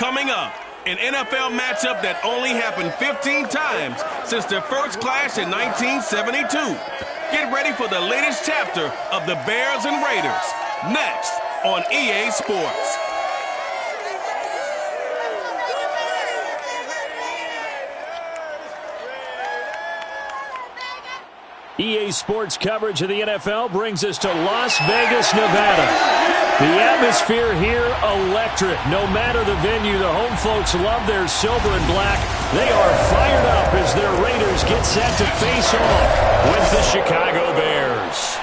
Coming up, an NFL matchup that only happened 15 times since their first clash in 1972. Get ready for the latest chapter of the Bears and Raiders, next on EA Sports. EA Sports coverage of the NFL brings us to Las Vegas, Nevada. The atmosphere here, electric. No matter the venue, the home folks love their silver and black. They are fired up as their Raiders get set to face off with the Chicago Bears.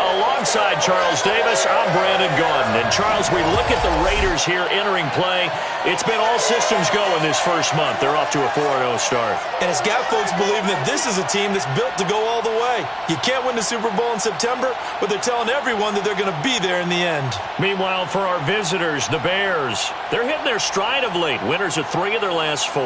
Alongside Charles Davis, I'm Brandon Gaudin. And Charles, we look at the Raiders here entering play. It's been all systems go in this first month. They're off to a 4-0 start. And it's got folks believing that this is a team that's built to go all the way. You can't win the Super Bowl in September, but they're telling everyone that they're going to be there in the end. Meanwhile, for our visitors, the Bears, they're hitting their stride of late. Winners of 3 of their last 4.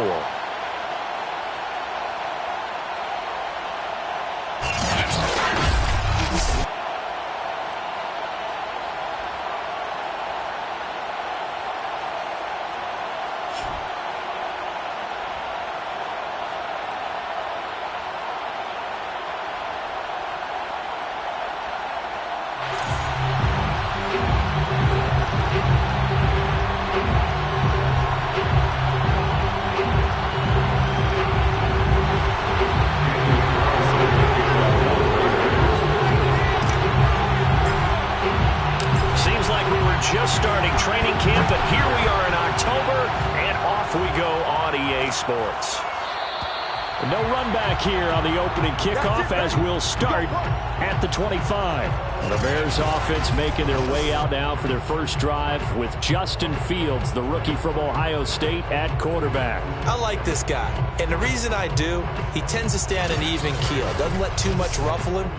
Just starting training camp, but here we are in October, and off we go on EA Sports. No run back here on the opening kickoff as we'll start at the 25. The Bears offense making their way out now for their first drive with Justin Fields, the rookie from Ohio State, at quarterback. I like this guy, and the reason I do, he tends to stay on an even keel. Doesn't let too much ruffle him.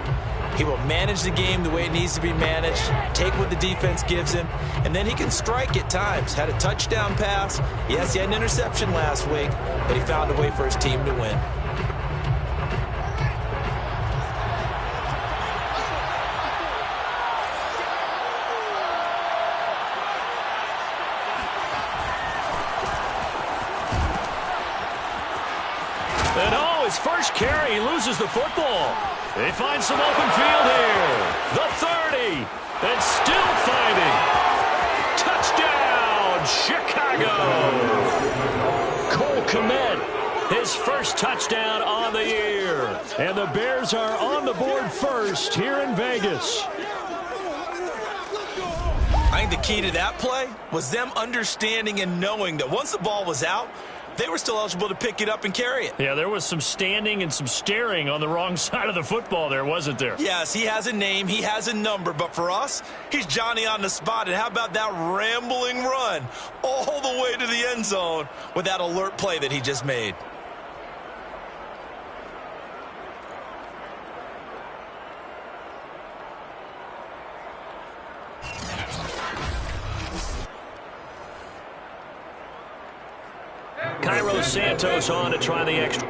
He will manage the game the way it needs to be managed, take what the defense gives him, and then he can strike at times. Had a touchdown pass. Yes, he had an interception last week, but he found a way for his team to win. And his first carry, he loses the football. They find some open field here. The 30, and still fighting. Touchdown, Chicago. Cole Kmet, his first touchdown on the year. And the Bears are on the board first here in Vegas. I think the key to that play was them understanding and knowing that once the ball was out, they were still eligible to pick it up and carry it. Yeah, there was some standing and some staring on the wrong side of the football there, wasn't there? Yes, he has a name, he has a number, but for us, he's Johnny on the spot. And how about that rambling run all the way to the end zone with that alert play that he just made? Cairo Santos on to try the extra.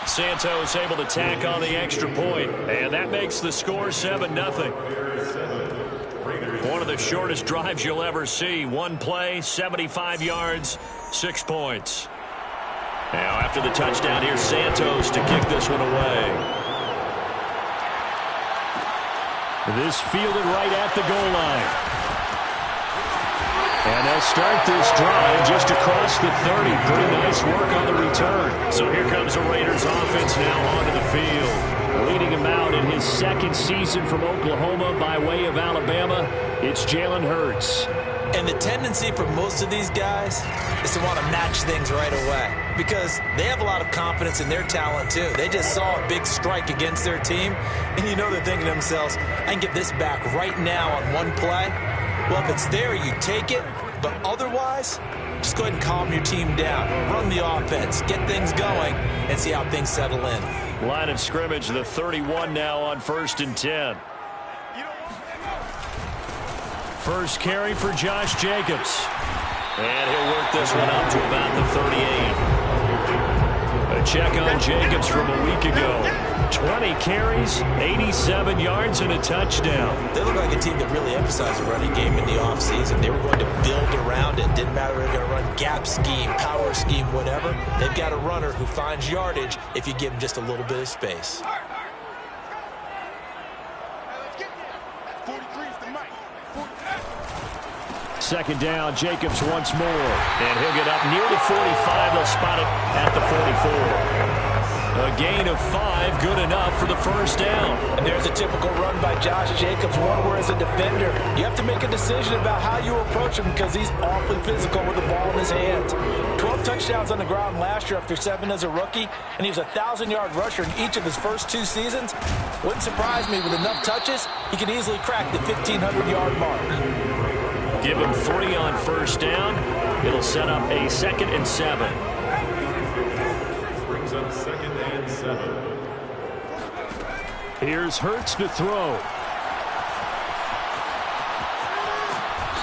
Santos able to tack on the extra point, and that makes the score 7-0. One of the shortest drives you'll ever see. One play, 75 yards, 6 points. Now after the touchdown, here's Santos to kick this one away. This fielded right at the goal line. And they'll start this drive just across the 30. Pretty nice work on the return. So here comes the Raiders offense now onto the field. Leading him out in his second season from Oklahoma by way of Alabama, it's Jalen Hurts. And the tendency for most of these guys is to want to match things right away because they have a lot of confidence in their talent too. They just saw a big strike against their team, and you know they're thinking to themselves, I can get this back right now on one play. Well, if it's there, you take it, but otherwise, just go ahead and calm your team down. Run the offense, get things going, and see how things settle in. Line of scrimmage, the 31 now on 1st and 10. First carry for Josh Jacobs. And he'll work this one up to about the 38. A check on Jacobs from a week ago. 20 carries, 87 yards, and a touchdown. They look like a team that really emphasized the running game in the offseason. They were going to build around it. Didn't matter if they were going to run gap scheme, power scheme, whatever. They've got a runner who finds yardage if you give him just a little bit of space. Second down, Jacobs once more. And he'll get up near the 45. They'll spot it at the 44. A gain of 5, good enough for the first down. And there's a typical run by Josh Jacobs, one where as a defender, you have to make a decision about how you approach him because he's awfully physical with the ball in his hands. 12 touchdowns on the ground last year after 7 as a rookie, and he was a 1,000-yard rusher in each of his first 2 seasons. Wouldn't surprise me with enough touches, he could easily crack the 1,500-yard mark. Give him 3 on first down. It'll set up a 2nd and 7. Brings up 2nd and 7. Here's Hurts to throw.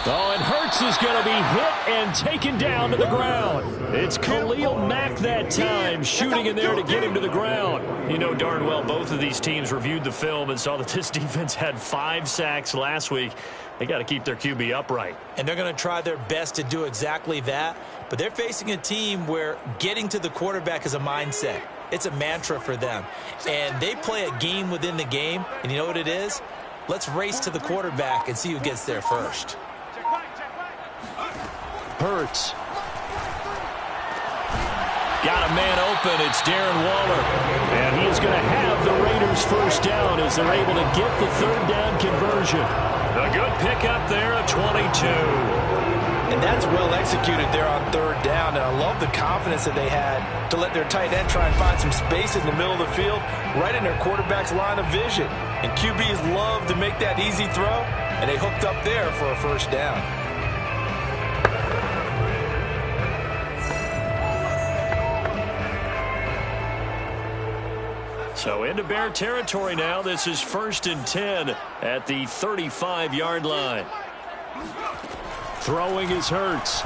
Oh, and Hurts is going to be hit and taken down to the ground. It's Khalil Mack that time, shooting in there to get him to the ground. You know darn well both of these teams reviewed the film and saw that this defense had 5 sacks last week. They got to keep their QB upright. And they're going to try their best to do exactly that. But they're facing a team where getting to the quarterback is a mindset. It's a mantra for them. And they play a game within the game. And you know what it is? Let's race to the quarterback and see who gets there first. Hurts. Got a man open. It's Darren Waller. And he is going to have the Raiders first down as they're able to get the 3rd down conversion. A good pickup there at 22. And that's well executed there on 3rd down. And I love the confidence that they had to let their tight end try and find some space in the middle of the field, right in their quarterback's line of vision. And QBs love to make that easy throw, and they hooked up there for a first down. So into Bear territory now. This is 1st and 10 at the 35-yard line. Throwing is Hurts.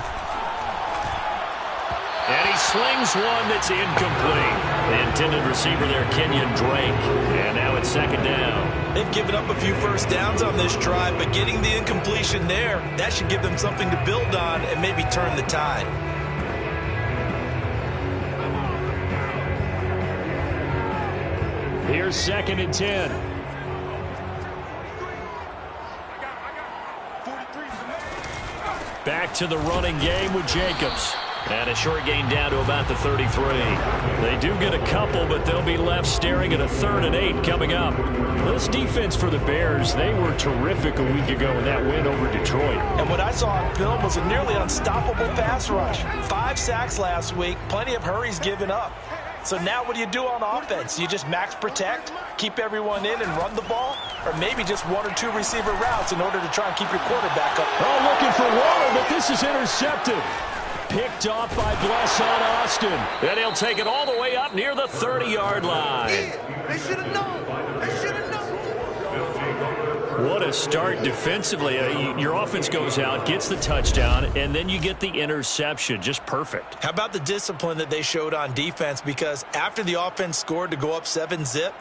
And he slings one that's incomplete. The intended receiver there, Kenyon Drake. And now it's 2nd down. They've given up a few first downs on this drive, but getting the incompletion there, that should give them something to build on and maybe turn the tide. Here's 2nd and 10. Back to the running game with Jacobs. And a short gain down to about the 33. They do get a couple, but they'll be left staring at a 3rd and 8 coming up. This defense for the Bears, they were terrific a week ago in that win over Detroit. And what I saw on film was a nearly unstoppable pass rush. 5 sacks last week, plenty of hurries given up. So now what do you do on offense? You just max protect, keep everyone in and run the ball, or maybe just 1 or 2 receiver routes in order to try and keep your quarterback up. Oh, looking for Waller, but this is intercepted. Picked off by Blesson Austin. And he'll take it all the way up near the 30-yard line. They should have known. They should have known. What a start defensively. Your offense goes out, gets the touchdown, and then you get the interception. Just perfect. How about the discipline that they showed on defense? Because after the offense scored to go up 7-zip,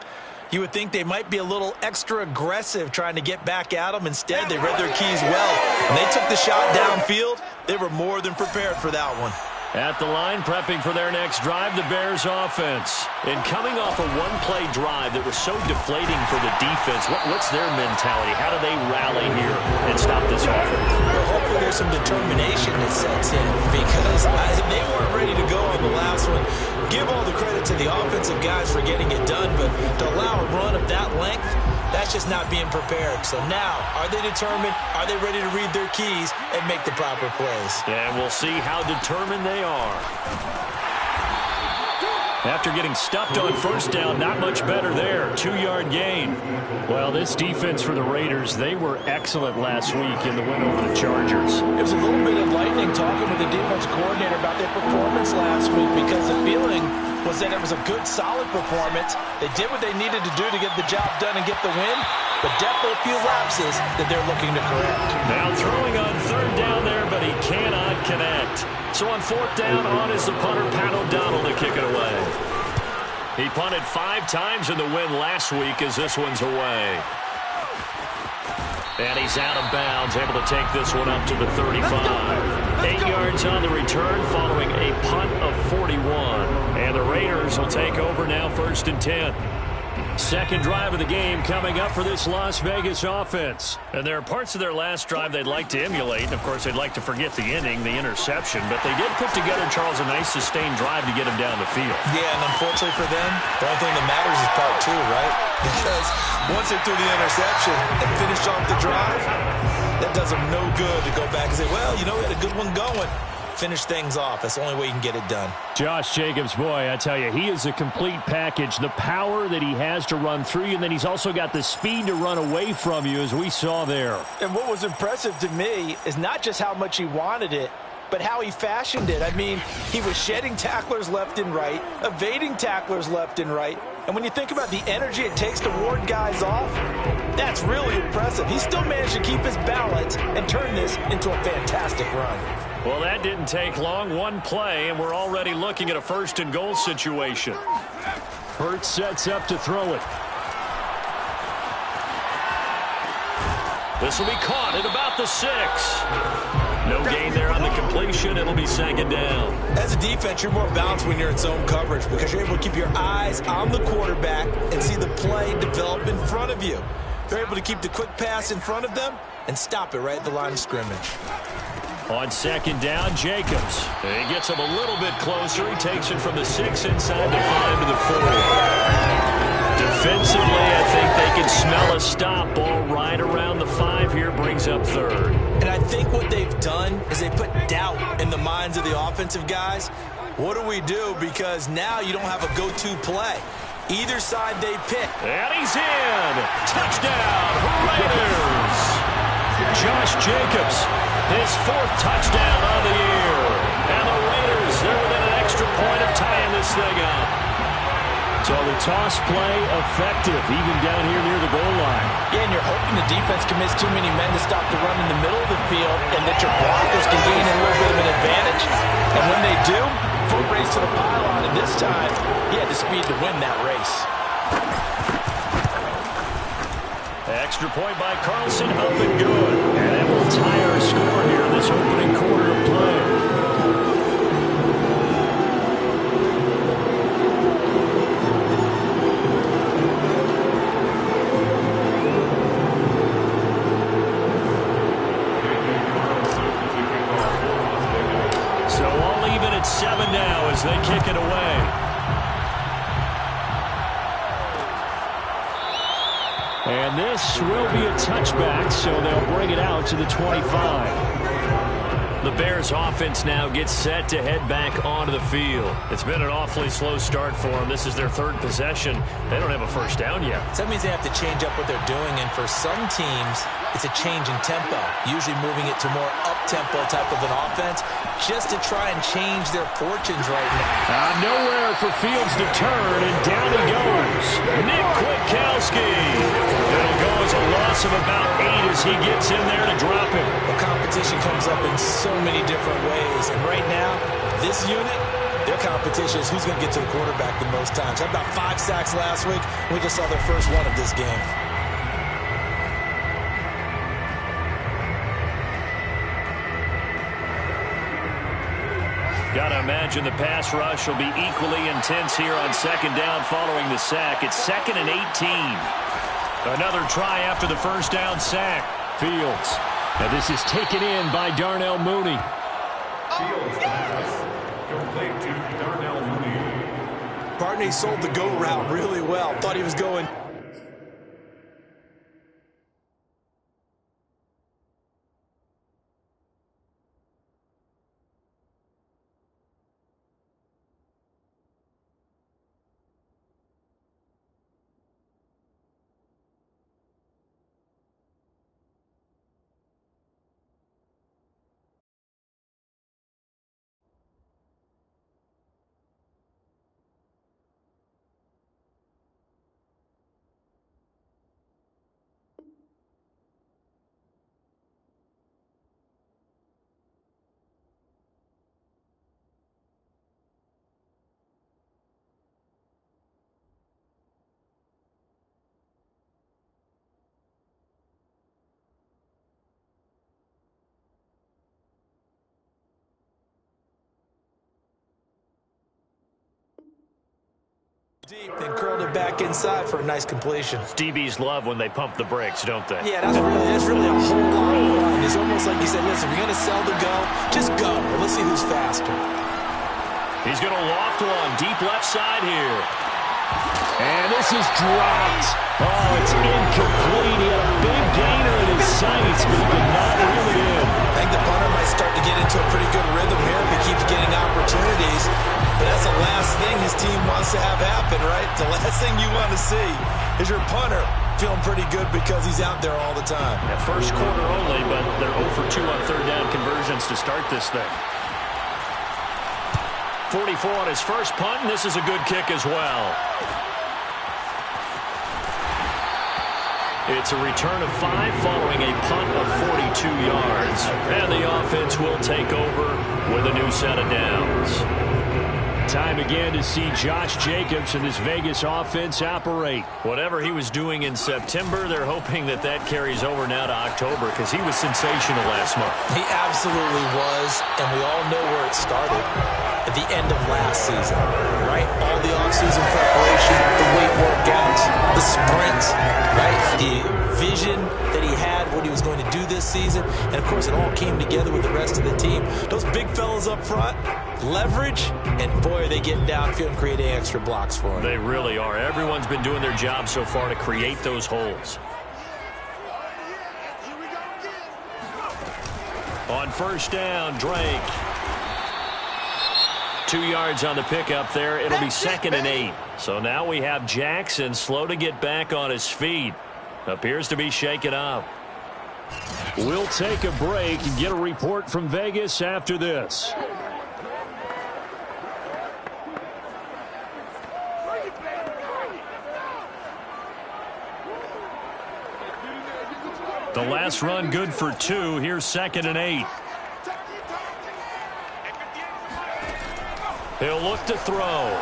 you would think they might be a little extra aggressive trying to get back at them. Instead, they read their keys well. When they took the shot downfield, they were more than prepared for that one. At the line, prepping for their next drive, the Bears offense. And coming off a one-play drive that was so deflating for the defense, what's their mentality? How do they rally here and stop this offense? Well, hopefully there's some determination that sets in because they weren't ready to go on the last one. Give all the credit to the offensive guys for getting it done, but to allow a run of that length, that's just not being prepared. So now, are they determined? Are they ready to read their keys and make the proper plays? And we'll see how determined they are. After getting stuffed on first down, not much better there. 2-yard gain. Well, this defense for the Raiders, they were excellent last week in the win over the Chargers. It was a little bit enlightening talking with the defense coordinator about their performance last week because the feeling was that it was a good, solid performance. They did what they needed to do to get the job done and get the win, but definitely a few lapses that they're looking to correct. Now throwing on third down there, but he cannot connect. So on fourth down, on is the punter, Pat O'Donnell, to kick it away. He punted 5 times in the win last week as this one's away. And he's out of bounds, able to take this one up to the 35. 8 yards on the return following a punt of 41. And the Raiders will take over now, 1st and 10. Second drive of the game coming up for this Las Vegas offense. And there are parts of their last drive they'd like to emulate. And, of course, they'd like to forget the inning, the interception. But they did put together, Charles, a nice sustained drive to get him down the field. Yeah, and unfortunately for them, the only thing that matters is part 2, right? Because once they threw the interception and finished off the drive, that does them no good to go back and say, well, you know, we had a good one going. Finish things off. That's the only way you can get it done. Josh Jacobs, boy, I tell you, he is a complete package. The power that he has to run through you, and then he's also got the speed to run away from you, as we saw there. And what was impressive to me is not just how much he wanted it, but how he fashioned it. I mean, he was shedding tacklers left and right, evading tacklers left and right. And when you think about the energy it takes to ward guys off, that's really impressive. He still managed to keep his balance and turn this into a fantastic run. Well, that didn't take long. One play, and we're already looking at a 1st and goal situation. Hurts sets up to throw it. This will be caught at about the 6. No gain there on the completion. It'll be 2nd down. As a defense, you're more balanced when you're in zone coverage because you're able to keep your eyes on the quarterback and see the play develop in front of you. They're able to keep the quick pass in front of them and stop it right at the line of scrimmage. On 2nd down, Jacobs. He gets him a little bit closer. He takes it from the 6 inside the 5 to the 4. Defensively, I think they can smell a stop. Ball right around the 5 here, brings up 3rd. And I think what they've done is they put doubt in the minds of the offensive guys. What do we do? Because now you don't have a go-to play. Either side they pick. And he's in. Touchdown, Raiders. Josh Jacobs, his 4th touchdown on the year. And the Raiders, they're within an extra point of tying this thing up. So the toss play effective, even down here near the goal line. Yeah, and you're hoping the defense commits too many men to stop the run in the middle of the field and that your blockers can gain a little bit of an advantage. And when they do, foot race to the pylon, and this time, he had the speed to win that race. Extra point by Carlson, up and good. And that will tie our score here in this opening quarter of play. So all even at 7 now as they kick it away. And this will be a touchback, so they'll bring it out to the 25. The Bears offense now gets set to head back onto the field. It's been an awfully slow start for them. This is their 3rd possession. They don't have a first down yet. So that means they have to change up what they're doing, and for some teams, it's a change in tempo, usually moving it to more up-tempo type of an offense, just to try and change their fortunes right now. Nowhere for Fields to turn, and down he goes. Nick Kwiatkowski. It'll go as a loss of about 8 as he gets in there to drop him. The competition comes up in so many different ways, and right now, this unit, their competition is who's going to get to the quarterback the most times. Had about 5 sacks last week. We just saw their first one of this game. Gotta imagine the pass rush will be equally intense here on 2nd down following the sack. It's 2nd and 18. Another try after the first down sack. Fields And this is taken in by Darnell Mooney. Fields pass. Complete to Darnell Mooney. Barney sold the go route really well. Thought he was going. Deep and curled it back inside for a nice completion. DBs love when they pump the brakes, don't they? Yeah, that's really a whole lot of fun. It's almost like he said, listen, you're going to sell the go, just go. Well, let's see who's faster. He's going to loft one deep left side here. And this is dropped. Oh, it's incomplete. He had a big gainer in his sights, but he did not reel it in. I think the punter might start to get into a pretty good rhythm here if he keeps getting opportunities. But that's the last thing his team wants to have happen, right? The last thing you want to see is your punter feeling pretty good because he's out there all the time. Yeah, first quarter only, but they're 0 for 2 on third down conversions to start this thing. 44 on his first punt, and this is a good kick as well. It's a return of 5 following a punt of 42 yards. And the offense will take over with a new set of downs. Time again to see Josh Jacobs and this Vegas offense operate. Whatever he was doing in September, they're hoping that that carries over now to October because he was sensational last month. He absolutely was, and we all know where it started. At the end of last season, right? All the offseason preparation, the weight workouts, the sprints, right? The vision that he had, what he was going to do this season. And, of course, it all came together with the rest of the team. Those big fellas up front, leverage, and, boy, are they getting downfield and creating extra blocks for him. They really are. Everyone's been doing their job so far to create those holes. On first down, Drake. 2 yards on the pickup there. It'll be 2nd and 8. So now we have Jackson slow to get back on his feet. Appears to be shaken up. We'll take a break and get a report from Vegas after this. The last run good for 2. Here's 2nd and 8. He'll look to throw.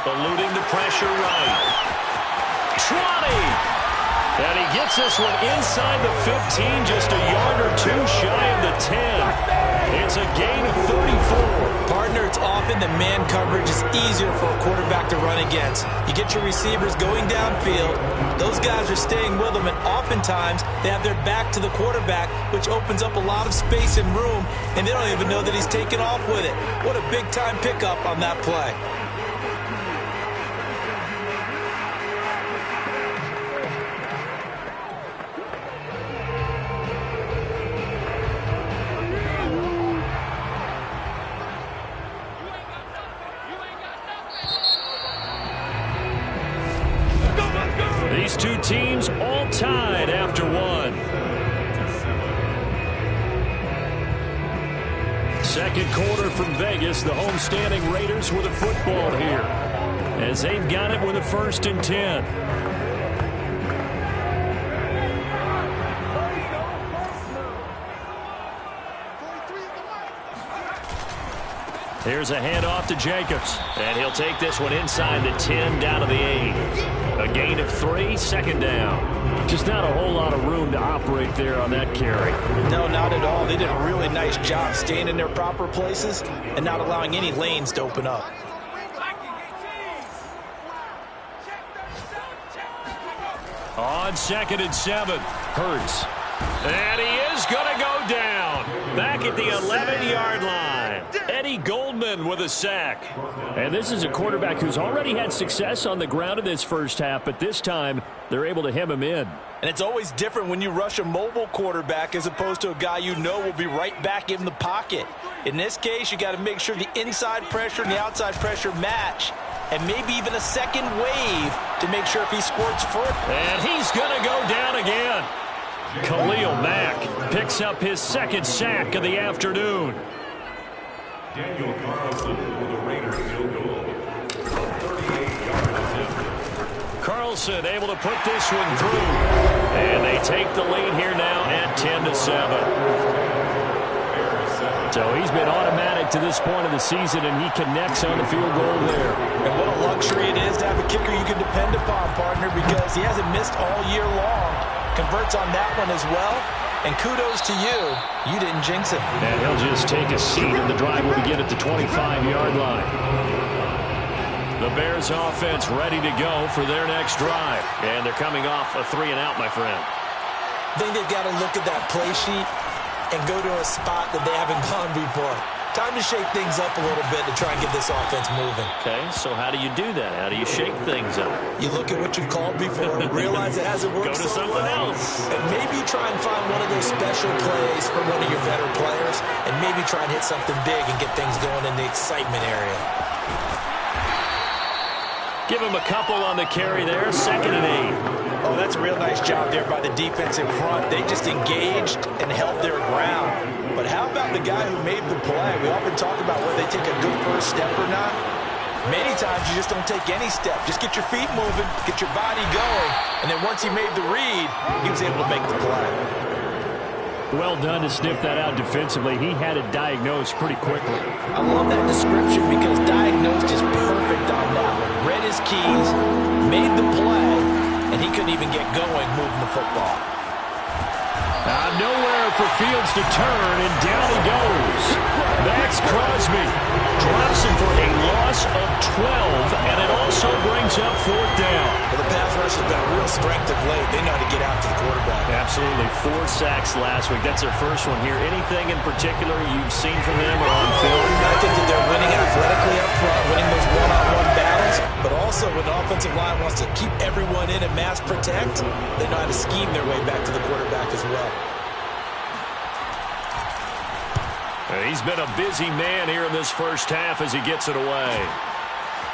Eluding the pressure right. 20! And he gets this one inside the 15, just a yard or 2 shy of the 10. It's a gain of 34. Partner, it's often the man coverage is easier for a quarterback to run against. You get your receivers going downfield. Those guys are staying with them, and oftentimes they have their back to the quarterback, which opens up a lot of space and room, and they don't even know that he's taken off with it. What a big-time pickup on that play. These two teams all tied after one. Second quarter from Vegas. The homestanding Raiders with a football here, as they've got it with a 1st and 10. Here's a handoff to Jacobs, and he'll take this one inside the 10 down to the 8. A gain of 3, 2nd down. Just not a whole lot of room to operate there on that carry. No, not at all. They did a really nice job staying in their proper places and not allowing any lanes to open up. On 2nd and 7. Hurts. And he is going to go down. Back at the 11-yard line. Eddie Goldman with a sack. And this is a quarterback who's already had success on the ground in this first half, but this time they're able to hem him in. And it's always different when you rush a mobile quarterback as opposed to a guy you know will be right back in the pocket. In this case, you got to make sure the inside pressure and the outside pressure match, and maybe even a second wave to make sure if he squirts foot. And he's going to go down again. Khalil Mack picks up his second sack of the afternoon. Daniel Carlson for the Raiders field goal. 38-yard attempt. Carlson able to put this one through. And they take the lead here now at 10-7. So he's been automatic to this point of the season, and he connects on the field goal there. And what a luxury it is to have a kicker you can depend upon, partner, because he hasn't missed all year long. Converts on that one as well. And kudos to you. You didn't jinx it. And he'll just take a seat, and the drive will begin at the 25-yard line. The Bears offense ready to go for their next drive. And they're coming off a 3-and-out, my friend. I think they've got to look at that play sheet and go to a spot that they haven't gone before. Time to shake things up a little bit to try and get this offense moving. Okay, so how do you do that? How do you shake things up? You look at what you've called before, realize it hasn't worked Go to so something well, else. and maybe try and find one of those special plays for one of your better players, and maybe try and hit something big and get things going in the excitement area. Give him a couple on the carry there, 2nd and 8. Oh, that's a real nice job there by the defense in front. They just engaged and held their ground. But how about the guy who made the play? We often talk about whether they take a good first step or not. Many times you just don't take any step. Just get your feet moving, get your body going, and then once he made the read, he was able to make the play. Well done to sniff that out defensively. He had it diagnosed pretty quickly. I love that description because diagnosed is perfect on that one. Read his keys, made the play, and he couldn't even get going moving the football. Nowhere for Fields to turn, and down he goes. Max Crosby drops him for a loss of 12, and it also brings up 4th down. Well, the pass rush has been a real strength of late. They know how to get out to the quarterback. Absolutely. 4 sacks last week. That's their first one here. Anything in particular you've seen from them or on film? I think that they're winning athletically up front, winning those one-on-one battles, but also when the offensive line wants to keep everyone in and mass protect, they know how to scheme their way back to the quarterback as well. He's been a busy man here in this first half as he gets it away.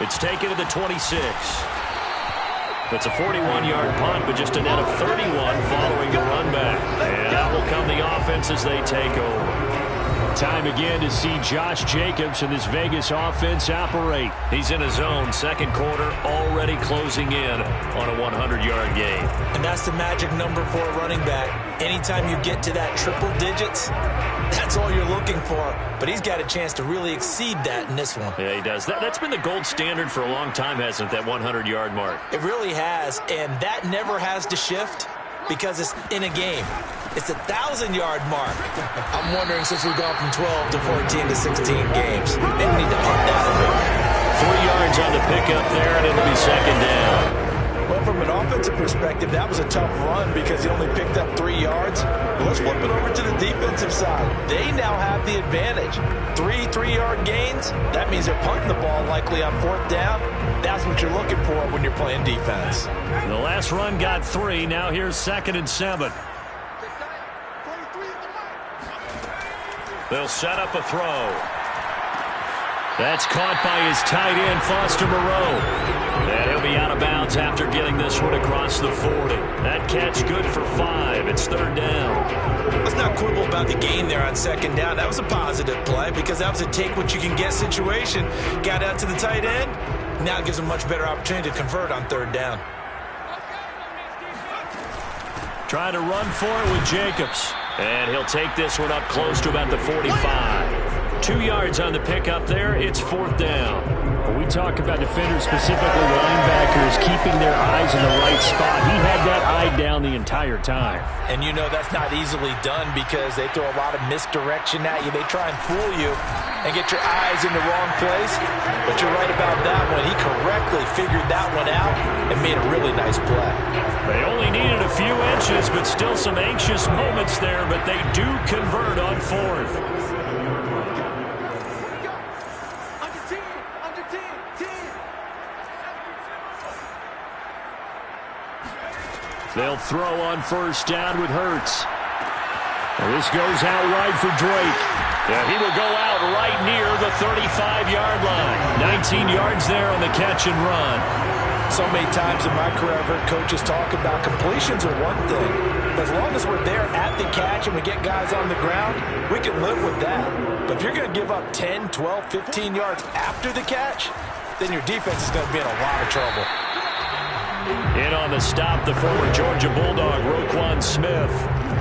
It's taken to the 26. It's a 41-yard punt, but just a net of 31 following the run back. And out will come the offense as they take over. Time again to see Josh Jacobs and this Vegas offense operate. He's in his zone, second quarter, already closing in on a 100-yard game. And that's the magic number for a running back. Anytime you get to that triple digits, that's all you're looking for. But he's got a chance to really exceed that in this one. Yeah, he does. That's been the gold standard for a long time, hasn't it, that 100-yard mark? It really has, and that never has to shift because it's in a game. It's a 1,000-yard mark. I'm wondering, since we've gone from 12 to 14 to 16 games, maybe we need to up that a bit. 3 yards on the pickup there, and it'll be 2nd down. Well, from an offensive perspective, that was a tough run because he only picked up 3 yards. But let's flip it over to the defensive side. They now have the advantage. 3 3-yard gains, that means they're punting the ball likely on 4th down. That's what you're looking for when you're playing defense. The last run got 3. Now here's 2nd and 7. They'll set up a throw. That's caught by his tight end, Foster Moreau. And he'll be out of bounds after getting this one across the 40. That catch good for 5. It's 3rd down. Let's not quibble about the gain there on 2nd down. That was a positive play because that was a take-what-you-can-get situation. Got out to the tight end. Now it gives him a much better opportunity to convert on 3rd down. Trying to run for it with Jacobs. And he'll take this one up close to about the 45. 2 yards on the pickup there. It's 4th down. When we talk about defenders, specifically linebackers, keeping their eyes in the right spot, he had that eye down the entire time. And you know that's not easily done because they throw a lot of misdirection at you. They try and fool you and get your eyes in the wrong place. But you're right about that one. He correctly figured that one out and made a really nice play. They only needed a few inches, but still some anxious moments there, but they do convert on 4th. They'll throw on 1st down with Hurts. Well, this goes out wide for Drake. Yeah, he will go out right near the 35-yard line. 19 yards there on the catch and run. So many times in my career, I've heard coaches talk about completions are one thing. But as long as we're there at the catch and we get guys on the ground, we can live with that. But if you're going to give up 10, 12, 15 yards after the catch, then your defense is going to be in a lot of trouble. In on the stop, the former Georgia Bulldog, Roquan Smith.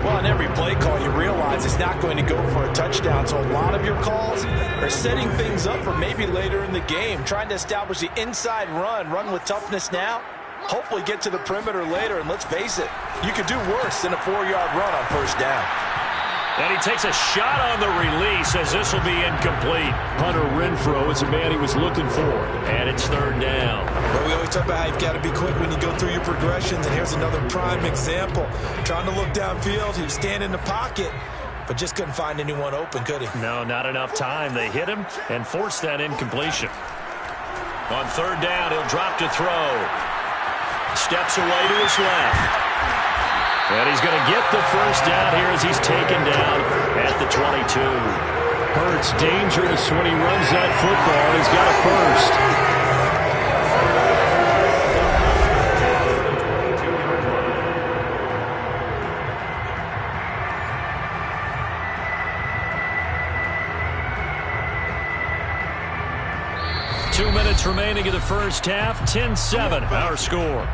Well, on every play call, you realize it's not going to go for a touchdown. So a lot of your calls are setting things up for maybe later in the game, trying to establish the inside run with toughness now, hopefully get to the perimeter later. And let's face it, you could do worse than a 4-yard run on 1st down. And he takes a shot on the release as this will be incomplete. Hunter Renfrow is the man he was looking for. And it's 3rd down. Well, we always talk about how you've got to be quick when you go through your progressions. And here's another prime example. Trying to look downfield. He was standing in the pocket, but just couldn't find anyone open, could he? No, not enough time. They hit him and forced that incompletion. On 3rd down, he'll drop to throw. Steps away to his left. And he's going to get the 1st down here as he's taken down at the 22. Hurts dangerous when he runs that football. He's got a 1st. 2 minutes remaining in the 1st half. 10-7, our score.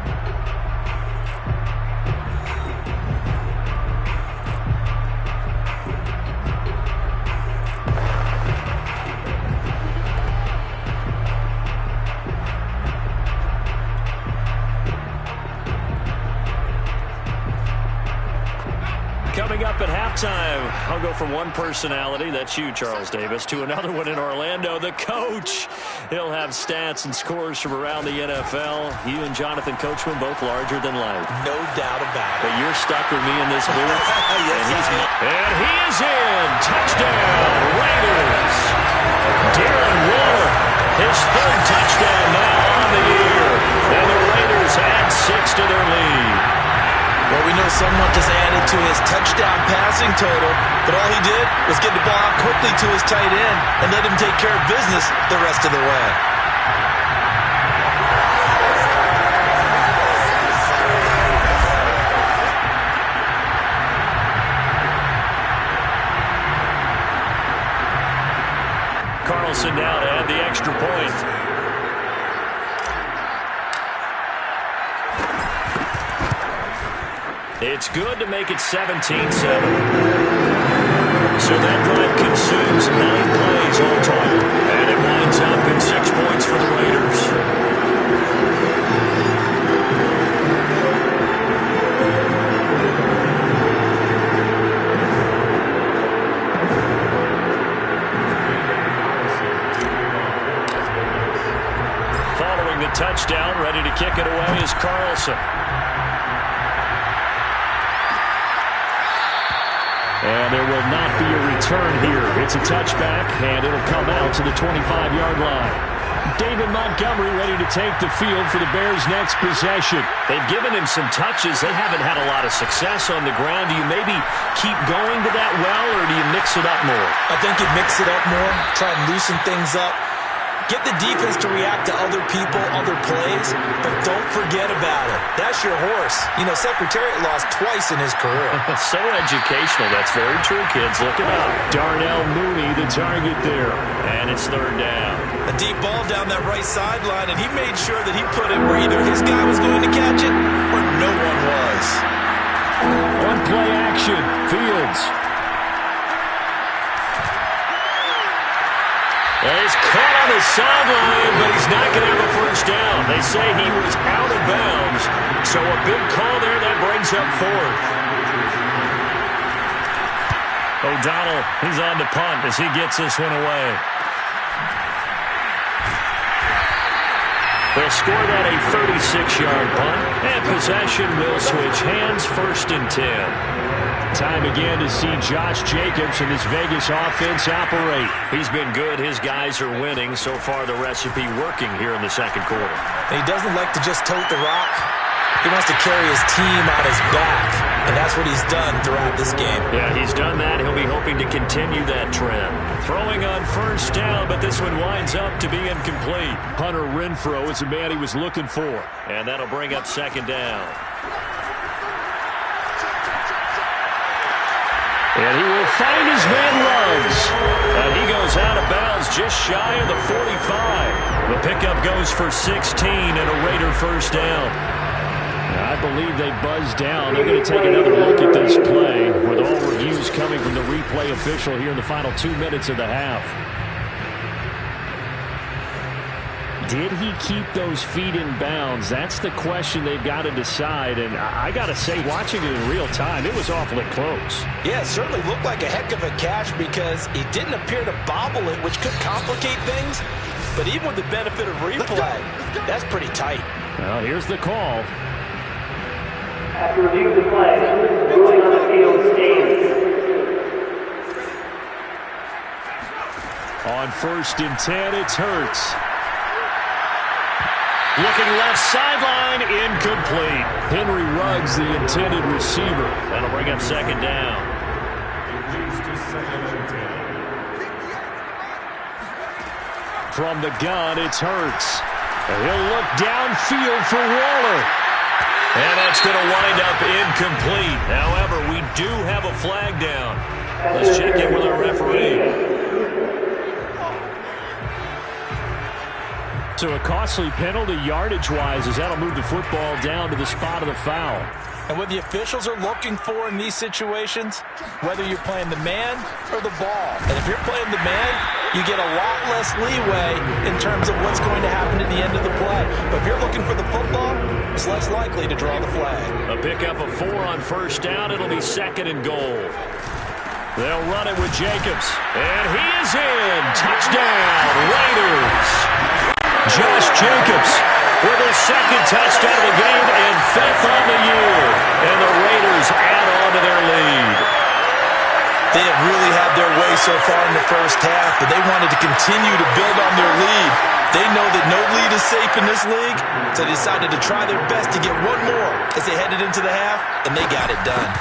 Coming up at halftime, I'll go from one personality, that's you, Charles Davis, to another one in Orlando, the coach. He'll have stats and scores from around the NFL. You and Jonathan Coachman, both larger than life. No doubt about it. But you're stuck with me in this booth. Yes, and he is in. Touchdown, Raiders. Darren Waller, his 3rd touchdown now on the year. And the Raiders add 6 to their lead. Well, we know someone just added to his touchdown passing total, but all he did was get the ball out quickly to his tight end and let him take care of business the rest of the way. Carlson now to add the extra point. It's good to make it 17-7. So that drive consumes 9 plays all total. And it winds up in 6 points for the Raiders. Following the touchdown, ready to kick it away is Carlson. And there will not be a return here. It's a touchback, and it'll come out to the 25-yard line. David Montgomery ready to take the field for the Bears' next possession. They've given him some touches. They haven't had a lot of success on the ground. Do you maybe keep going to that well, or do you mix it up more? I think you mix it up more, try and loosen things up. Get the defense to react to other people, other plays, but don't forget about it. That's your horse. You know, Secretariat lost twice in his career. So educational. That's very true, kids. Look it up. Darnell Mooney, the target there. And it's 3rd down. A deep ball down that right sideline, and he made sure that he put it where either his guy was going to catch it or no one was. On play action, Fields. He's caught on the sideline, but he's not going to have a first down. They say he was out of bounds, so a big call there that brings up fourth. O'Donnell, he's on the punt as he gets this one away. They'll score that a 36-yard punt, and possession will switch hands, 1st and 10. Time again to see Josh Jacobs and this Vegas offense operate. He's been good. His guys are winning. So far, the recipe working here in the second quarter. He doesn't like to just tote the rock. He wants to carry his team on his back, and that's what he's done throughout this game. Yeah, he's done that. He'll be hoping to continue that trend. Throwing on first down, but this one winds up to be incomplete. Hunter Renfrow is the man he was looking for. And that'll bring up 2nd down. And he will find his man Ruggs. And he goes out of bounds just shy of the 45. The pickup goes for 16 and a Raider first down. I believe they buzzed down. They're going to take another look at this play with all reviews coming from the replay official here in the final 2 minutes of the half. Did he keep those feet in bounds? That's the question they've got to decide. And I got to say, watching it in real time, it was awfully close. Yeah, it certainly looked like a heck of a catch because he didn't appear to bobble it, which could complicate things. But even with the benefit of replay, that's pretty tight. Well, here's the call. After review of the play, ruling on the field stands. On 1st and 10, it's Hurts. Looking left sideline, incomplete. Henry Ruggs, the intended receiver. That'll bring up 2nd down. From the gun, it's Hurts. And he'll look downfield for Waller. And that's going to wind up incomplete. However, we do have a flag down. Let's check in with our referee. So a costly penalty yardage-wise as that'll move the football down to the spot of the foul. And what the officials are looking for in these situations, whether you're playing the man or the ball. And if you're playing the man, you get a lot less leeway in terms of what's going to happen at the end of the play. But if you're looking for the football, it's less likely to draw the flag. A pickup of 4 on first down. It'll be 2nd and goal. They'll run it with Jacobs. And he is in. Touchdown, Raiders. Josh Jacobs with his 2nd touchdown of the game and 5th on the year. And the Raiders add on to their lead. They have really had their way so far in the first half, but they wanted to continue to build on their lead. They know that no lead is safe in this league, so they decided to try their best to get one more as they headed into the half, and they got it done.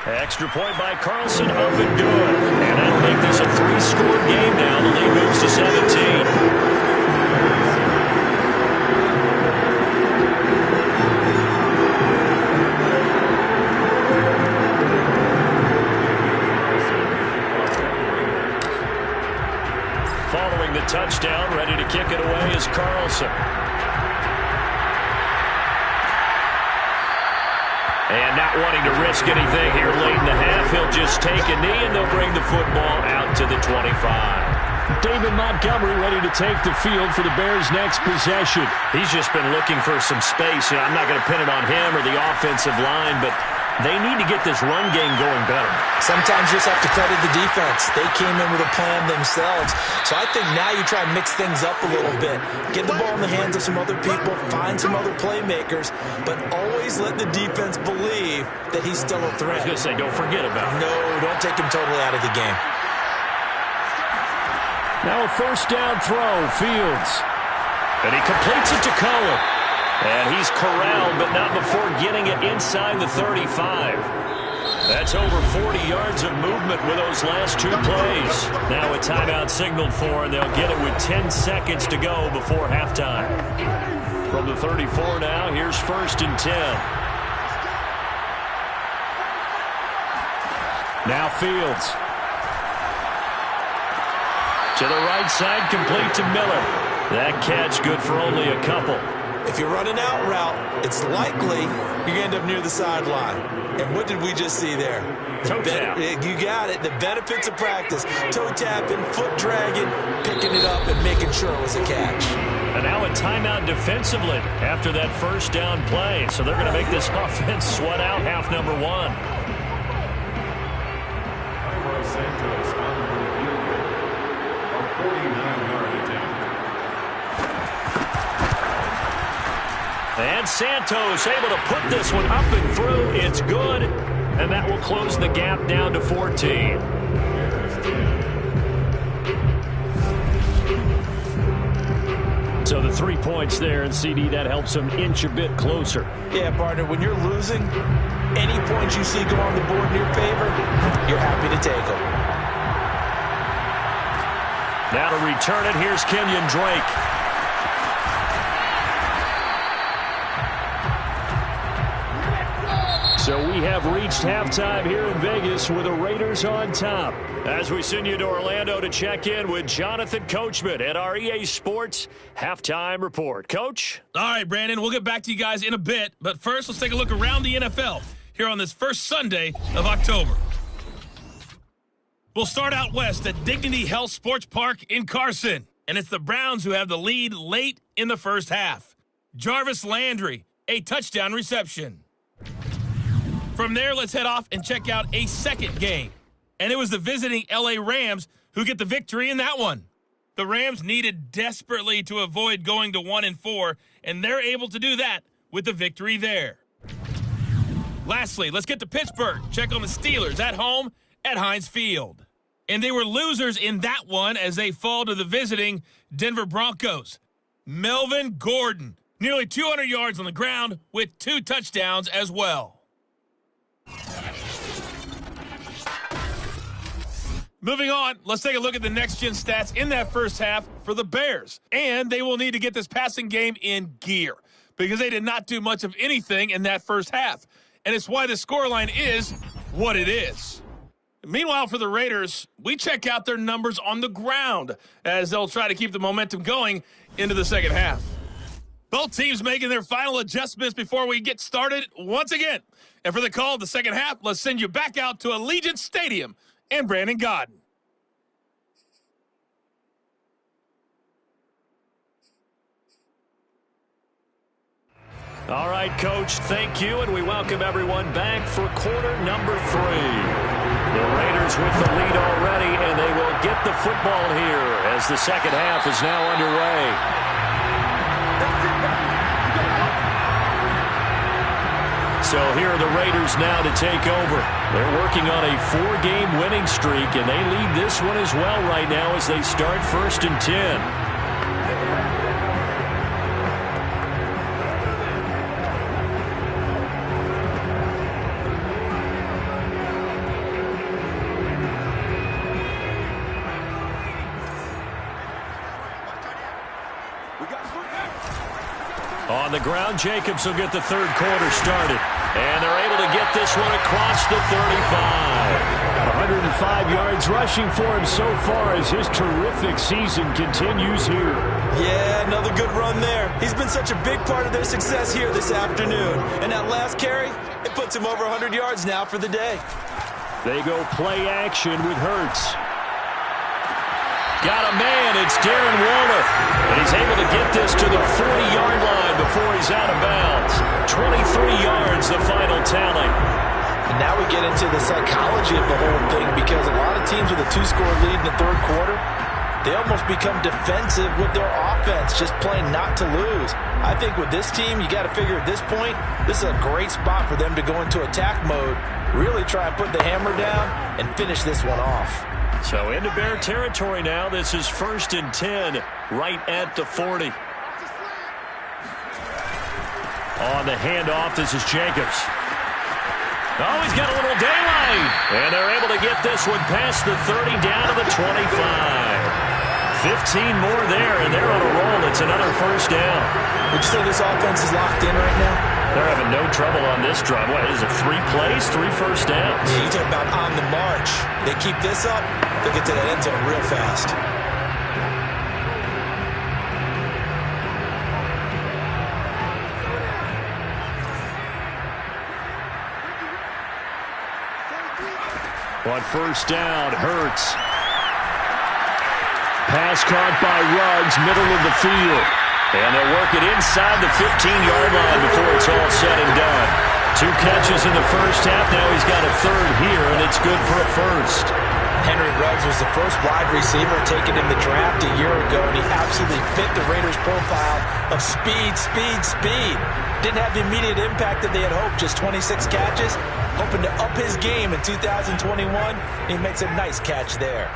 Extra point by Carlson, up and good. And that'll make this a 3-score game now. The lead moves to 17. Following the touchdown, ready to kick it away is Carlson. And not wanting to risk anything here late in the half, he'll just take a knee and they'll bring the football out to the 25. David Montgomery ready to take the field for the Bears' next possession. He's just been looking for some space. I'm not going to pin it on him or the offensive line, but they need to get this run game going better. Sometimes you just have to credit the defense. They came in with a plan themselves. So I think now you try and mix things up a little bit. Get the ball in the hands of some other people, find some other playmakers, but always let the defense believe that he's still a threat. I was going to say, don't forget about it. No, don't take him totally out of the game. Now a first down throw, Fields. And he completes it to Cohen. And he's corralled, but not before getting it inside the 35. That's over 40 yards of movement with those last 2 plays. Now a timeout signaled for, and they'll get it with 10 seconds to go before halftime. From the 34 now, here's 1st and 10. Now Fields. To the right side, complete to Miller. That catch good for only a couple. If you're running out route, it's likely you're going to end up near the sideline. And what did we just see there? Toe tap. You got it. The benefits of practice. Toe tapping, foot dragging, picking it up, and making sure it was a catch. And now a timeout defensively after that first down play. So they're going to make this offense sweat out half number one. Santos on for the field goal. A 49-yard attempt. And Santos able to put this one up and through. It's good. And that will close the gap down to 14. So the 3 points there, and CD, that helps them inch a bit closer. Yeah, partner, when you're losing, any points you see go on the board in your favor, you're happy to take them. Now to return it, here's Kenyon Drake. So we have reached halftime here in Vegas with the Raiders on top. As we send you to Orlando to check in with Jonathan Coachman at our EA Sports Halftime Report. Coach? All right, Brandon, we'll get back to you guys in a bit. But first, let's take a look around the NFL here on this first Sunday of October. We'll start out west at Dignity Health Sports Park in Carson. And it's the Browns who have the lead late in the first half. Jarvis Landry, a touchdown reception. From there, let's head off and check out a second game. And it was the visiting LA Rams who get the victory in that one. The Rams needed desperately to avoid going to 1-4, and they're able to do that with the victory there. Lastly, let's get to Pittsburgh. Check on the Steelers at home at Heinz Field. And they were losers in that one as they fall to the visiting Denver Broncos. Melvin Gordon, nearly 200 yards on the ground with 2 touchdowns as well. Moving on, let's take a look at the next-gen stats in that first half for the Bears. And they will need to get this passing game in gear because they did not do much of anything in that first half. And it's why the scoreline is what it is. Meanwhile, for the Raiders, we check out their numbers on the ground as they'll try to keep the momentum going into the second half. Both teams making their final adjustments before we get started once again. And for the call of the second half, let's send you back out to Allegiant Stadium and Brandon Godden. All right, Coach, thank you, and we welcome everyone back for quarter number 3. The Raiders with the lead already, and they will get the football here as the second half is now underway. So here are the Raiders now to take over. They're working on a 4-game winning streak, and they lead this one as well right now as they start 1st and 10. On the ground, Jacobs will get the third quarter started. And they're able to get this one across the 35. Got 105 yards rushing for him so far as his terrific season continues here. Yeah, another good run there. He's been such a big part of their success here this afternoon. And that last carry, it puts him over 100 yards now for the day. They go play action with Hurts. Got a man, it's Darren Waller. And he's able to get this to the 40-yard line before he's out of bounds. 23 yards, the final tally. And now we get into the psychology of the whole thing because a lot of teams with a 2-score lead in the third quarter, they almost become defensive with their offense, just playing not to lose. I think with this team, you got to figure at this point, this is a great spot for them to go into attack mode, really try and put the hammer down and finish this one off. So into Bear territory now. This is 1st and 10 right at the 40. On the handoff, this is Jacobs. Oh, he's got a little daylight. And they're able to get this one past the 30 down to the 25. 15 more there, and they're on a roll. It's another first down. Would you say this offense is locked in right now? They're having no trouble on this drive. What is it, 3 plays, 3 first downs? Yeah, you talk about on the march. They keep this up, they'll get to that end zone real fast. On first down, Hurts. Pass caught by Ruggs, middle of the field. And they'll work it inside the 15-yard line before it's all said and done. 2 catches in the first half. Now he's got a third here, and it's good for a first. Henry Ruggs was the first wide receiver taken in the draft a year ago, and he absolutely fit the Raiders' profile of speed, speed, speed. Didn't have the immediate impact that they had hoped, just 26 catches. Hoping to up his game in 2021. He makes a nice catch there.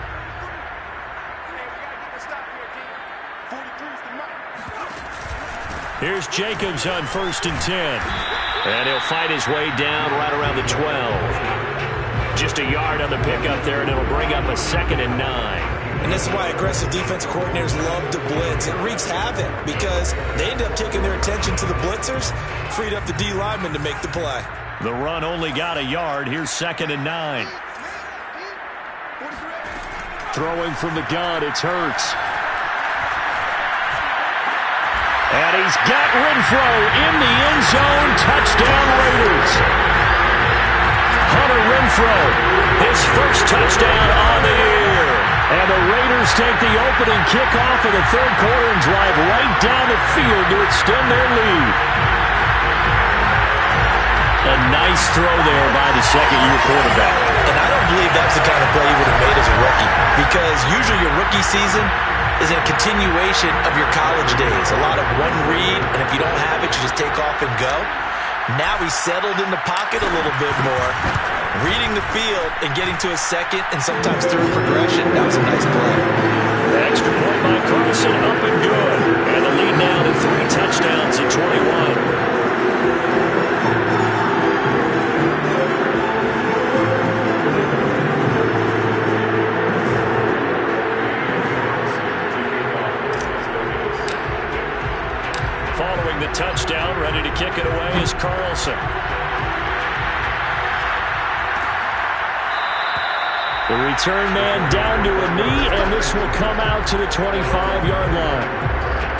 Here's Jacobs on first and 10. And he'll fight his way down right around the 12. Just a yard on the pickup there, and it'll bring up a 2nd and 9. And this is why aggressive defense coordinators love to blitz. It wreaks havoc because they end up taking their attention to the blitzers, freed up the D lineman to make the play. The run only got a yard. Here's 2nd and 9. Throwing from the gun, it's Hurts. And he's got Renfro in the end zone. Touchdown, Raiders. Hunter Renfro, his first touchdown on the year. And the Raiders take the opening kickoff of the third quarter and drive right down the field to extend their lead. A nice throw there by the second-year quarterback. And I don't believe that's the kind of play he would have made as a rookie, because usually your rookie season is a continuation of your college days. A lot of one read, and if you don't have it, you just take off and go. Now he's settled in the pocket a little bit more, reading the field and getting to a second and sometimes third progression. That was a nice play. Extra point by Carson, up and good. And the lead now to 3 touchdowns at 21. Following the touchdown, ready to kick it away is Carlson. The return man down to a knee, and this will come out to the 25-yard line.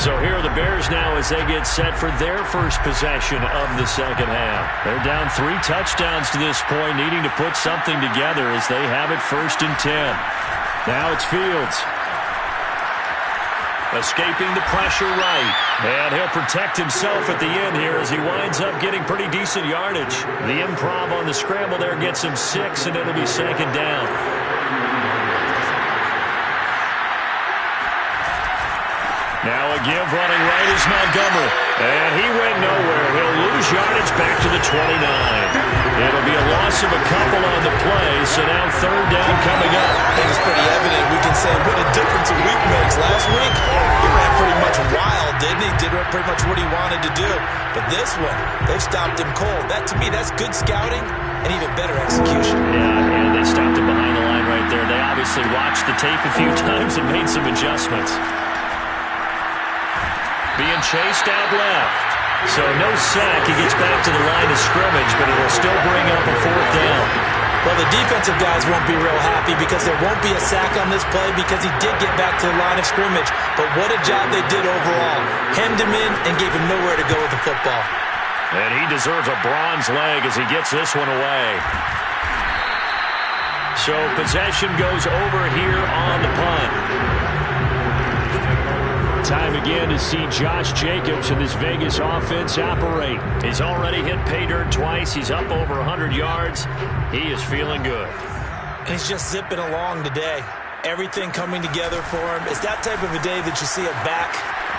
So here are the Bears now as they get set for their first possession of the second half. They're down 3 touchdowns to this point, needing to put something together as they have it 1st and 10. Now it's Fields. Escaping the pressure right. And he'll protect himself at the end here as he winds up getting pretty decent yardage. The improv on the scramble there gets him 6, and it'll be 2nd down. Now a give running right is Montgomery. And he went nowhere. He'll lose yardage back to the 29. It'll be a loss of a couple on the play, so now 3rd down coming up. I think it's pretty evident. We can say what a difference a week makes. Last week, he ran pretty much wild, didn't he? Did pretty much what he wanted to do. But this one, they've stopped him cold. That, to me, that's good scouting and even better execution. Yeah, and they stopped him behind the line right there. They obviously watched the tape a few times and made some adjustments. Being chased out left. So no sack. He gets back to the line of scrimmage, but it'll still bring up a 4th down. Well, the defensive guys won't be real happy because there won't be a sack on this play because he did get back to the line of scrimmage. But what a job they did overall. Hemmed him in and gave him nowhere to go with the football. And he deserves a bronze leg as he gets this one away. So possession goes over here on the punt. Time again to see Josh Jacobs and this Vegas offense operate. He's already hit pay dirt twice. He's up over 100 yards. He is feeling good. And he's just zipping along today. Everything coming together for him. It's that type of a day that you see a back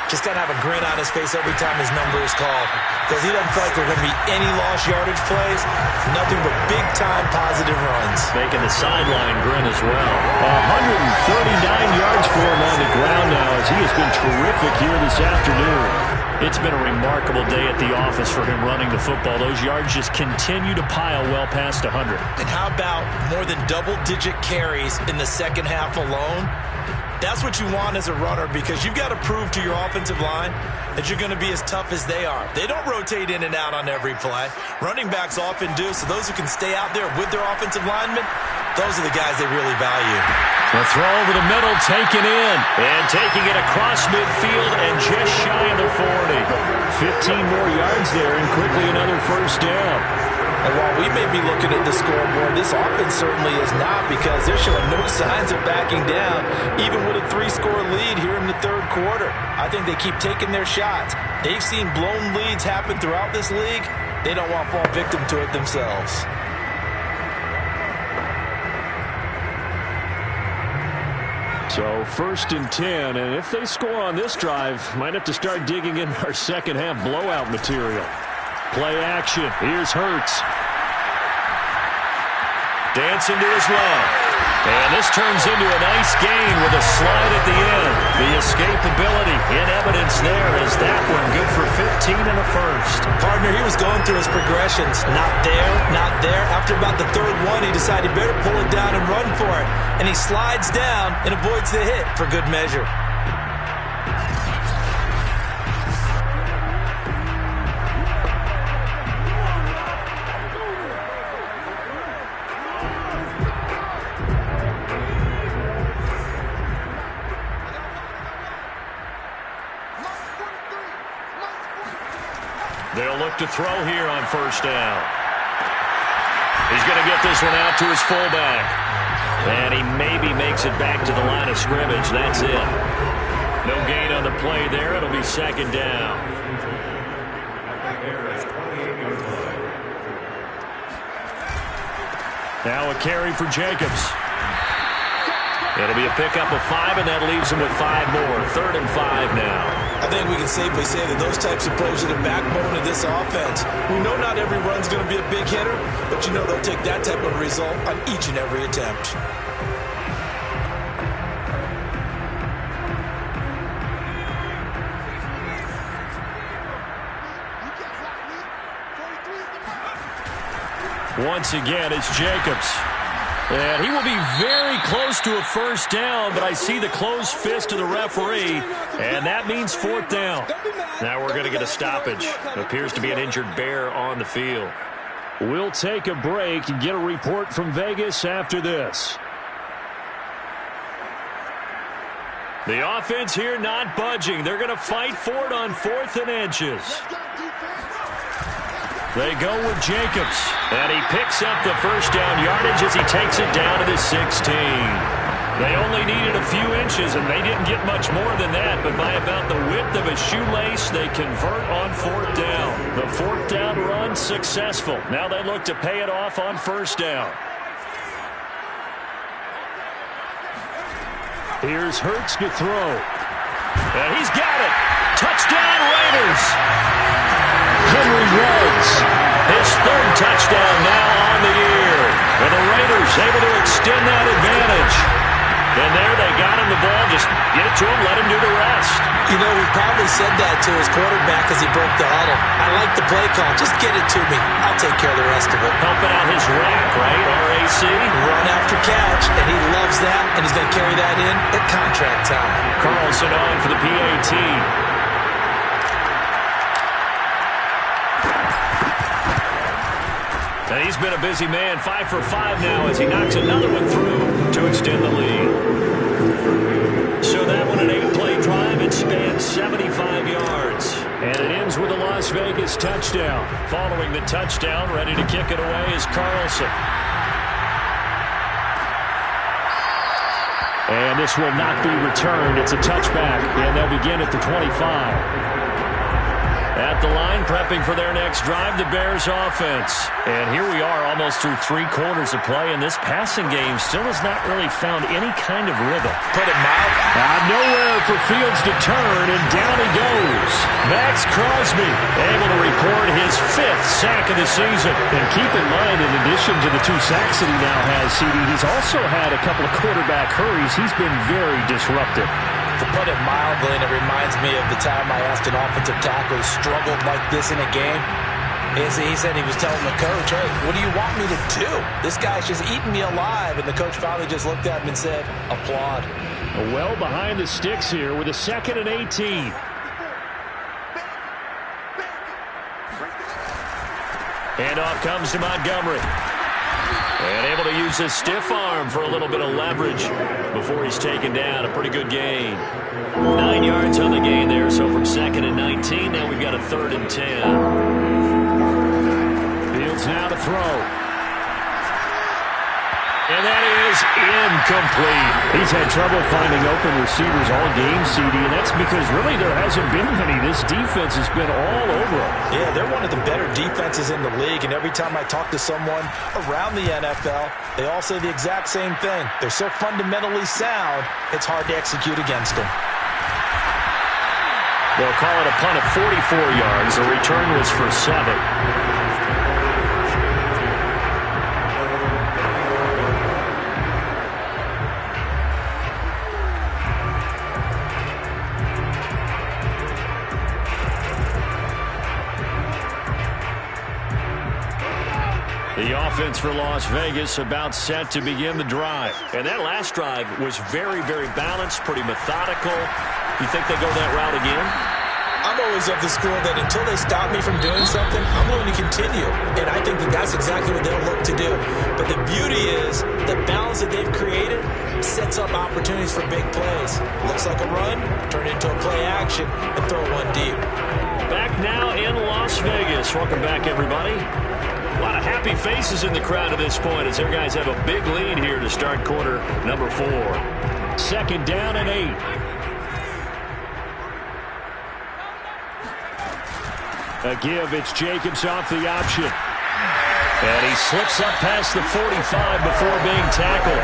just kind of have a grin on his face every time his number is called. Because he doesn't feel like there are going to be any lost yardage plays. Nothing but big-time positive runs. Making the sideline grin as well. 139 yards for him on the ground now as he has been terrific here this afternoon. It's been a remarkable day at the office for him running the football. Those yards just continue to pile well past 100. And how about more than double-digit carries in the second half alone? That's what you want as a runner because you've got to prove to your offensive line that you're going to be as tough as they are. They don't rotate in and out on every play. Running backs often do, so those who can stay out there with their offensive linemen, those are the guys they really value. The throw over the middle, taken in, and taking it across midfield and just shy of the 40. 15 more yards there and quickly another 1st down. And while we may be looking at the scoreboard, this offense certainly is not, because they're showing no signs of backing down, even with a 3-score lead here in the third quarter. I think they keep taking their shots. They've seen blown leads happen throughout this league. They don't want to fall victim to it themselves. So 1st and 10, and if they score on this drive, might have to start digging in our second half blowout material. Play action. Here's Hurts. Dancing to his left. And this turns into a nice gain with a slide at the end. The escapability in evidence there as that one good for 15 and a first. Partner, he was going through his progressions. Not there, not there. After about the third one, he decided he better pull it down and run for it. And he slides down and avoids the hit for good measure. They'll look to throw here on 1st down. He's going to get this one out to his fullback. And he maybe makes it back to the line of scrimmage. That's it. No gain on the play there. It'll be 2nd down. Now a carry for Jacobs. It'll be a pickup of 5, and that leaves him with 5 more. 3rd and 5 now. I think we can safely say that those types of plays are the backbone of this offense. We know not every run's going to be a big hitter, but you know they'll take that type of result on each and every attempt. Once again, it's Jacobs. And he will be very close to a 1st down, but I see the closed fist of the referee, and that means 4th down. Now we're going to get a stoppage. Appears to be an injured Bear on the field. We'll take a break and get a report from Vegas after this. The offense here not budging. They're going to fight for it on 4th and inches. They go with Jacobs. And he picks up the 1st down yardage as he takes it down to the 16. They only needed a few inches, and they didn't get much more than that. But by about the width of a shoelace, they convert on 4th down. The 4th down run successful. Now they look to pay it off on 1st down. Here's Hurts to throw. And he's got it. Touchdown, Raiders. Henry runs. His 3rd touchdown now on the year. And the Raiders able to extend that advantage. And there they got him the ball. Just get it to him, let him do the rest. You know, he probably said that to his quarterback as he broke the huddle. I like the play call. Just get it to me. I'll take care of the rest of it. Helping out his rack, right? RAC. Run after catch, and he loves that, and he's going to carry that in at contract time. Carlson on for the PAT. And he's been a busy man, 5 for 5 now as he knocks another one through to extend the lead. So that one an 8-play drive. It spans 75 yards. And it ends with a Las Vegas touchdown. Following the touchdown, ready to kick it away is Carlson. And this will not be returned. It's a touchback, and they'll begin at the 25. At the line, prepping for their next drive, the Bears offense. And here we are almost through 3 quarters of play, and this passing game still has not really found any kind of rhythm. Put it mild. Nowhere for Fields to turn, and down he goes. Max Crosby able to record his 5th sack of the season. And keep in mind, in addition to the 2 sacks that he now has, CD, he's also had a couple of quarterback hurries. He's been very disruptive. To put it mildly, and it reminds me of the time I asked an offensive tackle who struggled like this in a game. He said he was telling the coach, hey, what do you want me to do? This guy's just eating me alive. And the coach finally just looked at him and said, applaud. Well behind the sticks here with a 2nd and 18. Handoff comes to Montgomery. And able to use his stiff arm for a little bit of leverage before he's taken down. A pretty good gain. 9 yards on the gain there, so from 2nd and 19, now we've got a 3rd and 10. Fields now to throw. And that is incomplete. He's had trouble finding open receivers all game, CD, and that's because really there hasn't been many. This defense has been all over them. Yeah, they're one of the better defenses in the league, and every time I talk to someone around the NFL, they all say the exact same thing. They're so fundamentally sound, it's hard to execute against them. They'll call it a punt of 44 yards. The return was for 7. The offense for Las Vegas about set to begin the drive. And that last drive was very, very balanced, pretty methodical. You think they go that route again? I'm always of the school that until they stop me from doing something, I'm going to continue. And I think that that's exactly what they'll look to do. But the beauty is the balance that they've created sets up opportunities for big plays. Looks like a run, turn it into a play action, and throw one deep. Back now in Las Vegas. Welcome back, everybody. A lot of happy faces in the crowd at this point as their guys have a big lead here to start quarter number 4. 2nd down and 8. A give, it's Jacobs off the option. And he slips up past the 45 before being tackled.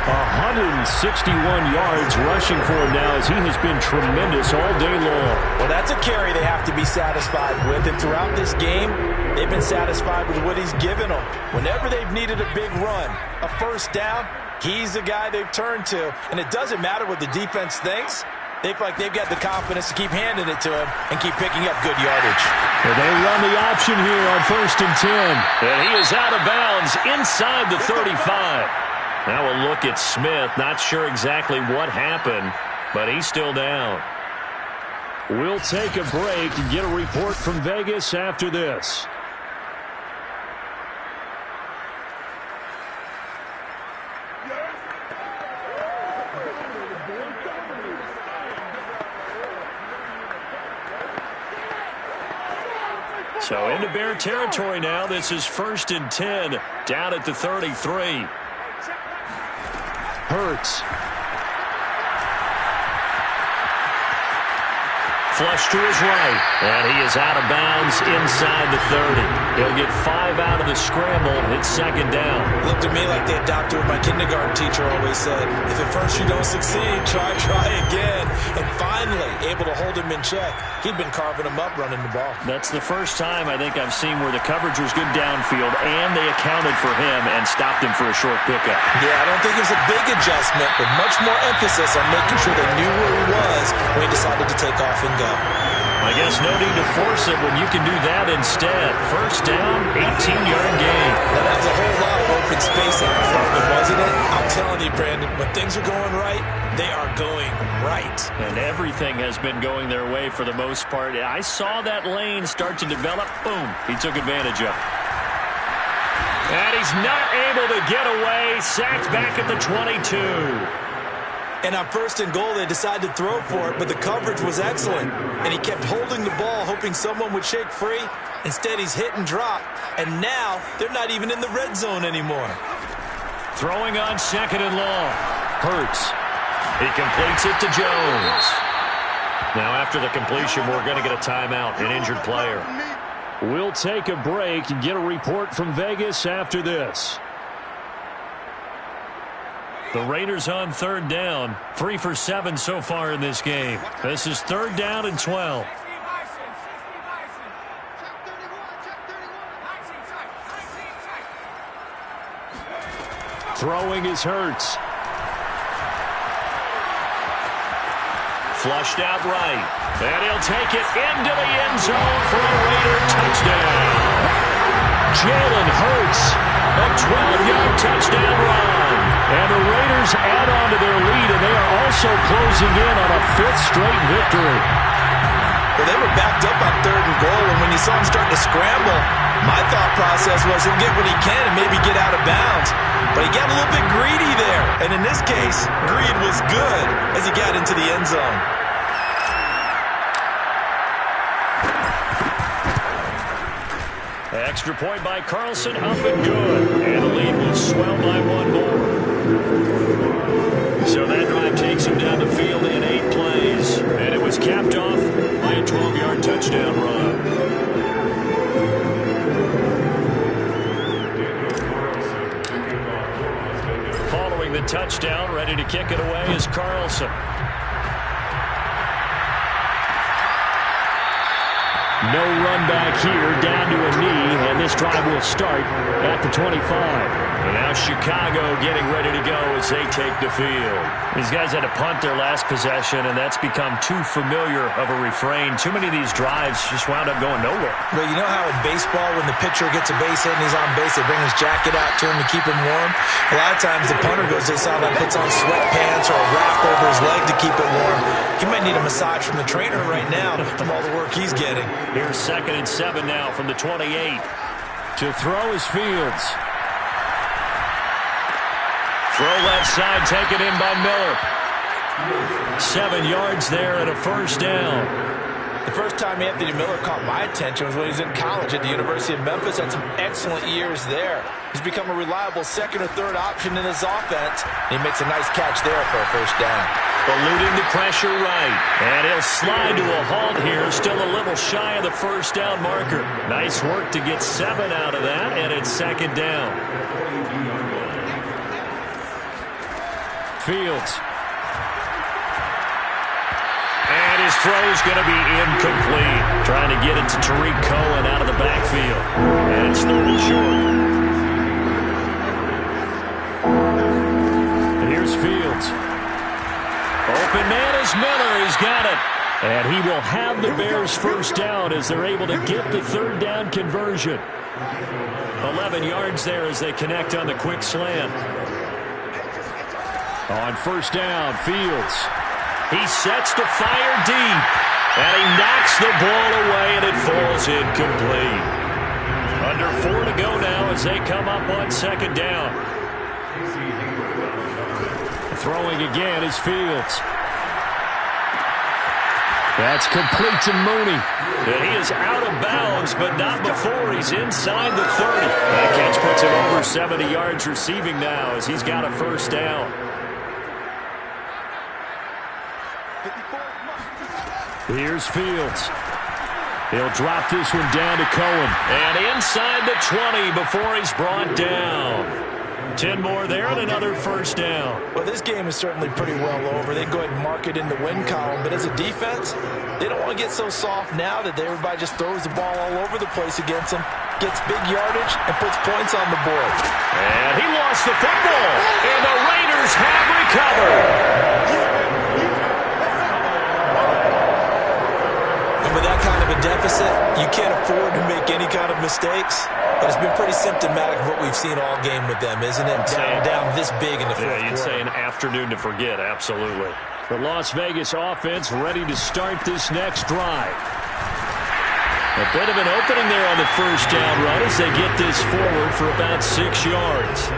161 yards rushing for him now as he has been tremendous all day long. Well, that's a carry they have to be satisfied with. And throughout this game, they've been satisfied with what he's given them. Whenever they've needed a big run, a first down, he's the guy they've turned to. And it doesn't matter what the defense thinks. They feel like they've got the confidence to keep handing it to him and keep picking up good yardage. Well, they run the option here on 1st and 10. And he is out of bounds inside the 35. Now we'll look at Smith. Not sure exactly what happened, but he's still down. We'll take a break and get a report from Vegas after this. So into Bear territory now. This is 1st and 10 down at the 33. Hurts. Flush to his right. And he is out of bounds inside the 30. He'll get 5 out of the scramble. It's 2nd down. Looked to me like that doctor my kindergarten teacher always said, if at first you don't succeed, try again. And finally, able to hold him in check. He'd been carving him up running the ball. That's the first time I think I've seen where the coverage was good downfield and they accounted for him and stopped him for a short pickup. Yeah, I don't think it was a big adjustment, but much more emphasis on making sure they knew where he was when he decided to take off and go. I guess no need to force it when you can do that instead. First down, 18-yard gain. Now, that was a whole lot of open space out in front of him, wasn't it? I'm telling you, Brandon, when things are going right, they are going right. And everything has been going their way for the most part. I saw that lane start to develop. Boom, he took advantage of it. And he's not able to get away. Sacked back at the 22. And on 1st and goal, they decided to throw for it, but the coverage was excellent. And he kept holding the ball, hoping someone would shake free. Instead, he's hit and drop. And now, they're not even in the red zone anymore. Throwing on 2nd and long. Hurts. He completes it to Jones. Now, after the completion, we're going to get a timeout, an injured player. We'll take a break and get a report from Vegas after this. The Raiders on 3rd down. 3 for 7 so far in this game. This is 3rd down and 12. Throwing is Hurts. Flushed out right. And he'll take it into the end zone for a Raider touchdown. Jalen Hurts, a 12-yard touchdown run. And the Raiders add on to their lead, and they are also closing in on a 5th straight victory. Well, they were backed up on 3rd and goal, and when you saw him start to scramble, my thought process was he'll get what he can and maybe get out of bounds. But he got a little bit greedy there. And in this case, greed was good as he got into the end zone. Extra point by Carlson, up and good. And the lead will swell by one more. So that drive takes him down the field in 8 plays. And it was capped off by a 12-yard touchdown run. Following the touchdown, ready to kick it away is Carlson. No run back here, down to a knee, and this drive will start at the 25. And now Chicago getting ready to go as they take the field. These guys had to punt their last possession, and that's become too familiar of a refrain. Too many of these drives just wound up going nowhere. Well, you know how in baseball, when the pitcher gets a base hit and he's on base, they bring his jacket out to him to keep him warm? A lot of times the punter goes inside and puts on sweatpants or a wrap over his leg to keep it warm. He might need a massage from the trainer right now from all the work he's getting. Here's 2nd and 7 now from the 28. To throw is Fields. Throw left side, taken in by Miller. 7 yards there and a first down. The first time Anthony Miller caught my attention was when he was in college at the University of Memphis. Had some excellent years there. He's become a reliable 2nd or 3rd option in his offense. And he makes a nice catch there for a first down. Eluding the pressure right. And he'll slide to a halt here. Still a little shy of the first down marker. Nice work to get 7 out of that. And it's 2nd down. Fields. And his throw's going to be incomplete. Trying to get it to Tariq Cohen out of the backfield. And it's 3rd and short. And here's Fields. Open man is Miller. He's got it. And he will have the Bears first down as they're able to get the 3rd down conversion. 11 yards there as they connect on the quick slant. On first down, Fields. He sets to fire deep. And he knocks the ball away, and it falls incomplete. Under 4 to go now as they come up on 2nd down. Throwing again is Fields. That's complete to Mooney. And he is out of bounds, but not before he's inside the 30. That catch puts him over 70 yards receiving now as he's got a first down. Here's Fields. He'll drop this one down to Cohen. And inside the 20 before he's brought down. 10 more there and another first down. Well, this game is certainly pretty well over. They go ahead and mark it in the win column. But as a defense, they don't want to get so soft now that everybody just throws the ball all over the place against them, gets big yardage, and puts points on the board. And he lost the football. And the Raiders have recovered. And with that kind of a deficit, you can't afford to make any kind of mistakes. But it's been pretty symptomatic of what we've seen all game with them, isn't it? Down this big in the fourth quarter. You'd say an afternoon to forget, absolutely. The Las Vegas offense ready to start this next drive. A bit of an opening there on the first down run as they get this forward for about 6 yards.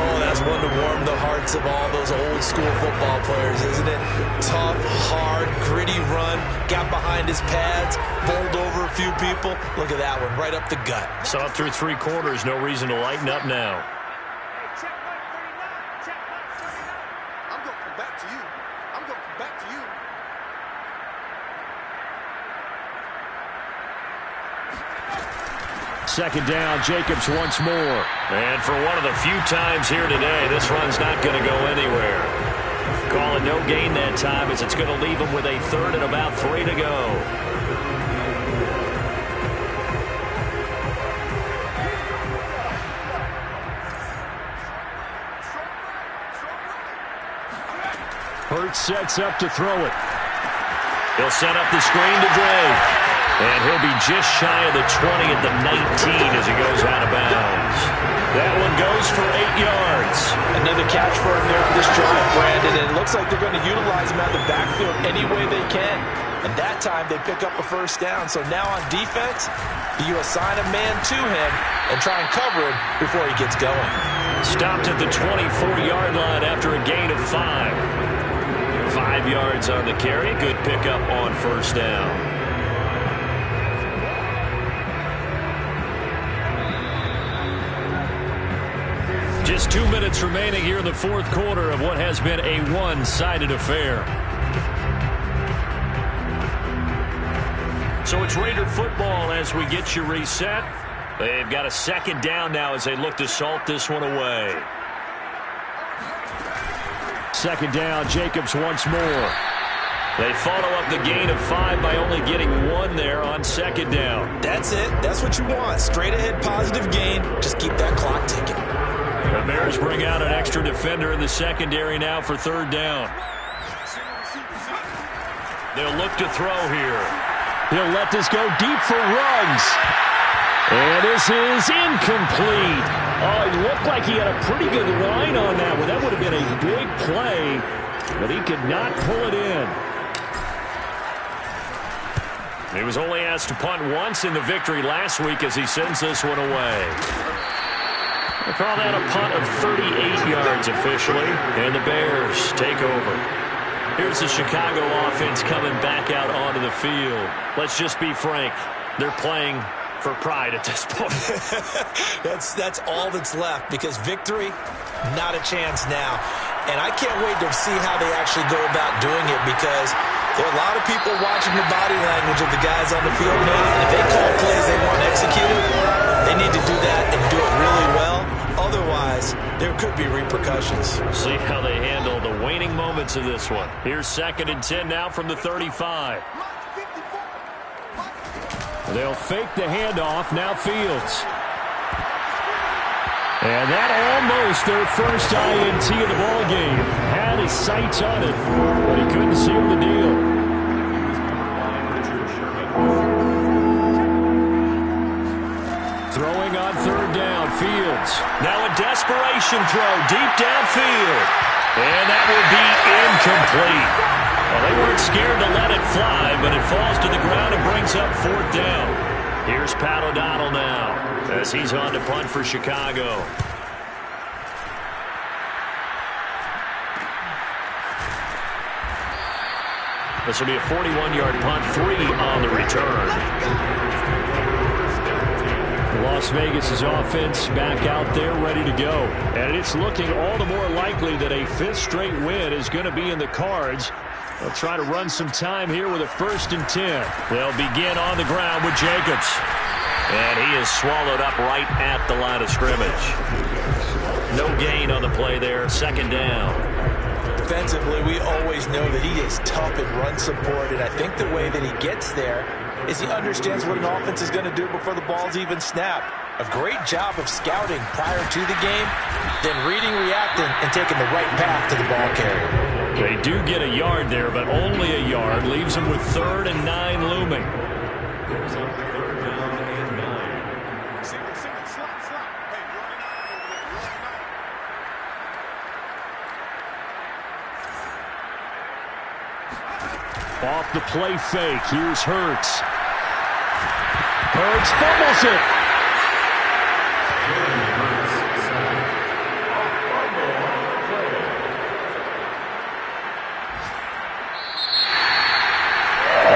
Oh, that's one to warm the hearts of all those old school football players, isn't it? Tough, hard, gritty run, got behind his pads, bowled over a few people. Look at that one, right up the gut. Saw it through 3 quarters, no reason to lighten up now. I'm going to come back to you. I'm going to come back to you. Second down, Jacobs once more. And for one of the few times here today, this run's not going to go anywhere. Call it no gain that time as it's going to leave them with a 3rd and about 3 to go. Hurts sets up to throw it. He'll set up the screen to Dre. And he'll be just shy of the 20 at the 19 as he goes out of bounds. That one goes for 8 yards. Another catch for him there on this drive, Brandon. And it looks like they're going to utilize him out of the backfield any way they can. And that time they pick up a first down. So now on defense, you assign a man to him and try and cover him before he gets going. Stopped at the 24-yard line after a gain of 5. 5 yards on the carry. Good pickup on first down. Just 2 minutes remaining here in the fourth quarter of what has been a one-sided affair. So it's Raider football as we get you reset. They've got a second down now as they look to salt this one away. Second down, Jacobs once more. They follow up the gain of 5 by only getting 1 there on second down. That's it. That's what you want. Straight ahead positive gain. Just keep that clock ticking. The Bears bring out an extra defender in the secondary now for third down. They'll look to throw here. He'll let this go deep for Ruggs. And this is incomplete. Oh, it looked like he had a pretty good line on that one. That would have been a big play, but he could not pull it in. He was only asked to punt once in the victory last week as he sends this one away. They call that a punt of 38 yards officially, and the Bears take over. Here's the Chicago offense coming back out onto the field. Let's just be frank. They're playing for pride at this point. That's all that's left, because victory, not a chance now. And I can't wait to see how they actually go about doing it, because there are a lot of people watching the body language of the guys on the field, man. And if they call plays they want executed, they need to do that and do it really well. Otherwise, there could be repercussions. See how they handle the waning moments of this one. Here's 2nd and 10 now from the 35. They'll fake the handoff. Now Fields. And that almost their first INT of the ball game. Had his sights on it, but he couldn't seal the deal. Throwing on third down, Fields. Now a desperation throw deep downfield. And that will be incomplete. Well, they weren't scared to let it fly, but it falls to the ground and brings up fourth down. Here's Pat O'Donnell now as he's on to punt for Chicago. This will be a 41-yard punt, 3 on the return. Las Vegas' offense back out there ready to go. And it's looking all the more likely that a 5th straight win is going to be in the cards. They'll try to run some time here with a 1st and 10. They'll begin on the ground with Jacobs. And he is swallowed up right at the line of scrimmage. No gain on the play there. Second down. Defensively, we always know that he is tough in run support, and I think the way that he gets there is he understands what an offense is going to do before the ball's even snapped. A great job of scouting prior to the game, then reading, reacting, and taking the right path to the ball carrier. They do get a yard there, but only a yard. Leaves them with 3rd and 9 looming. Off the play fake, here's Hurts. Hurts fumbles it.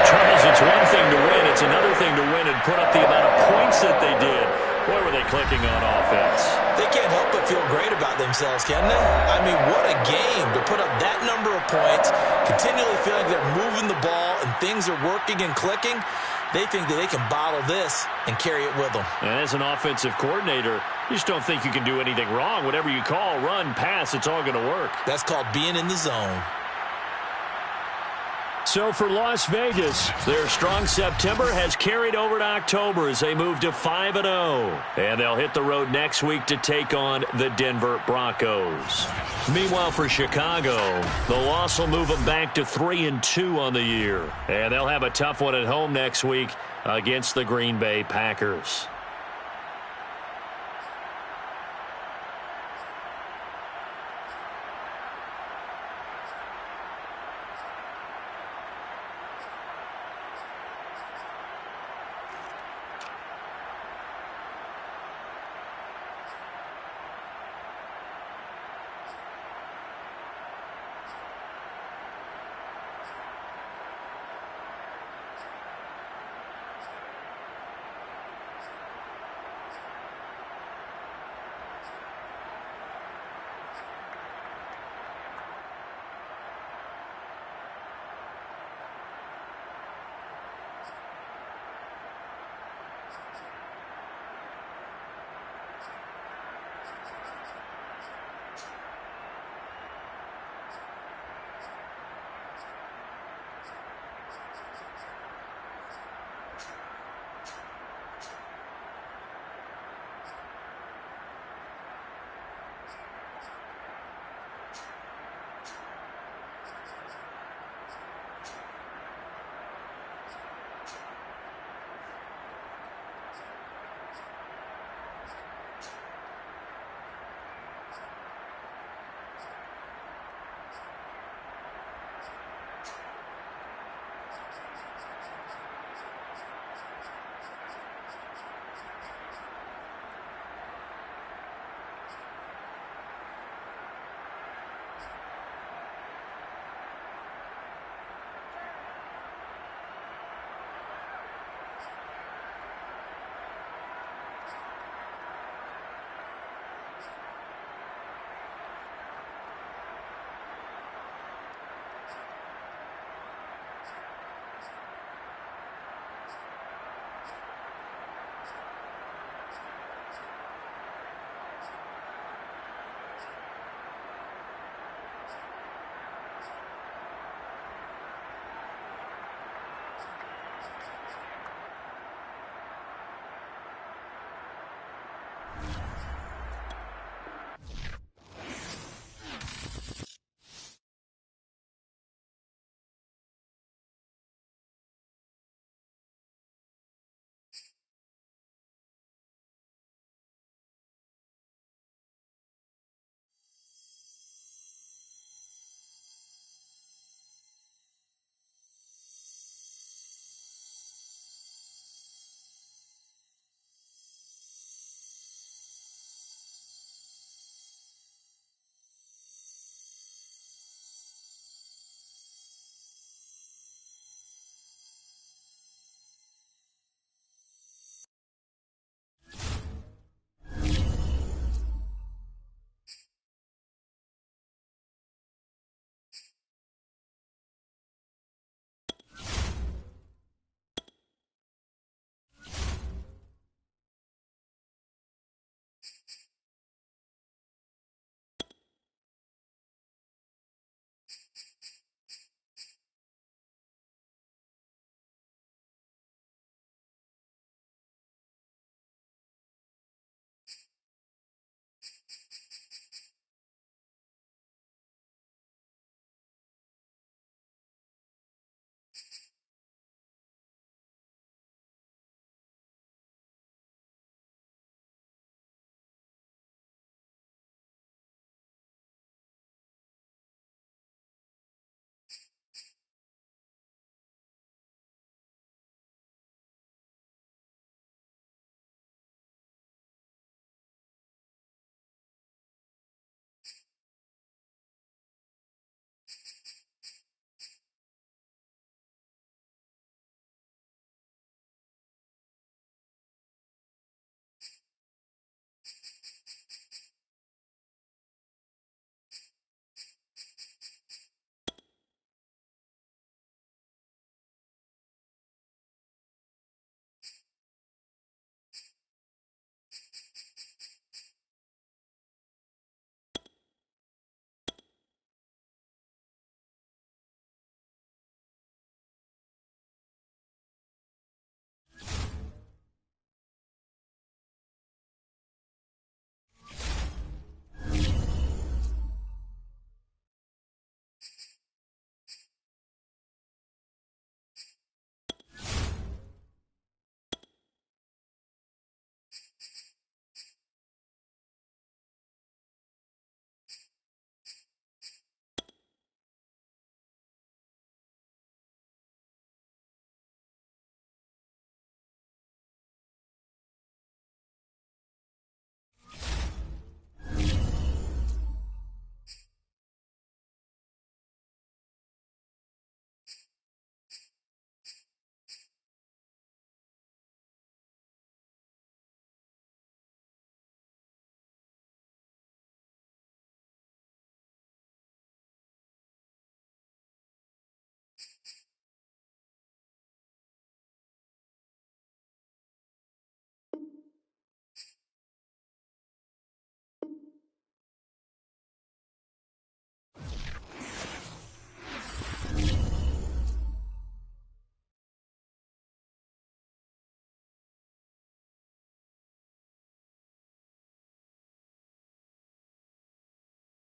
Charles, it's one thing to win. It's another thing to win and put up the amount of points that they did. Boy, were they clicking on offense. They can't help but feel great about themselves, can they? I mean, what a game to put up that number of points, continually feeling they're moving the ball and things are working and clicking. They think that they can bottle this and carry it with them. And as an offensive coordinator, you just don't think you can do anything wrong. Whatever you call, run, pass, it's all going to work. That's called being in the zone. So for Las Vegas, their strong September has carried over to October as they move to 5-0. And they'll hit the road next week to take on the Denver Broncos. Meanwhile, for Chicago, the loss will move them back to 3-2 on the year. And they'll have a tough one at home next week against the Green Bay Packers.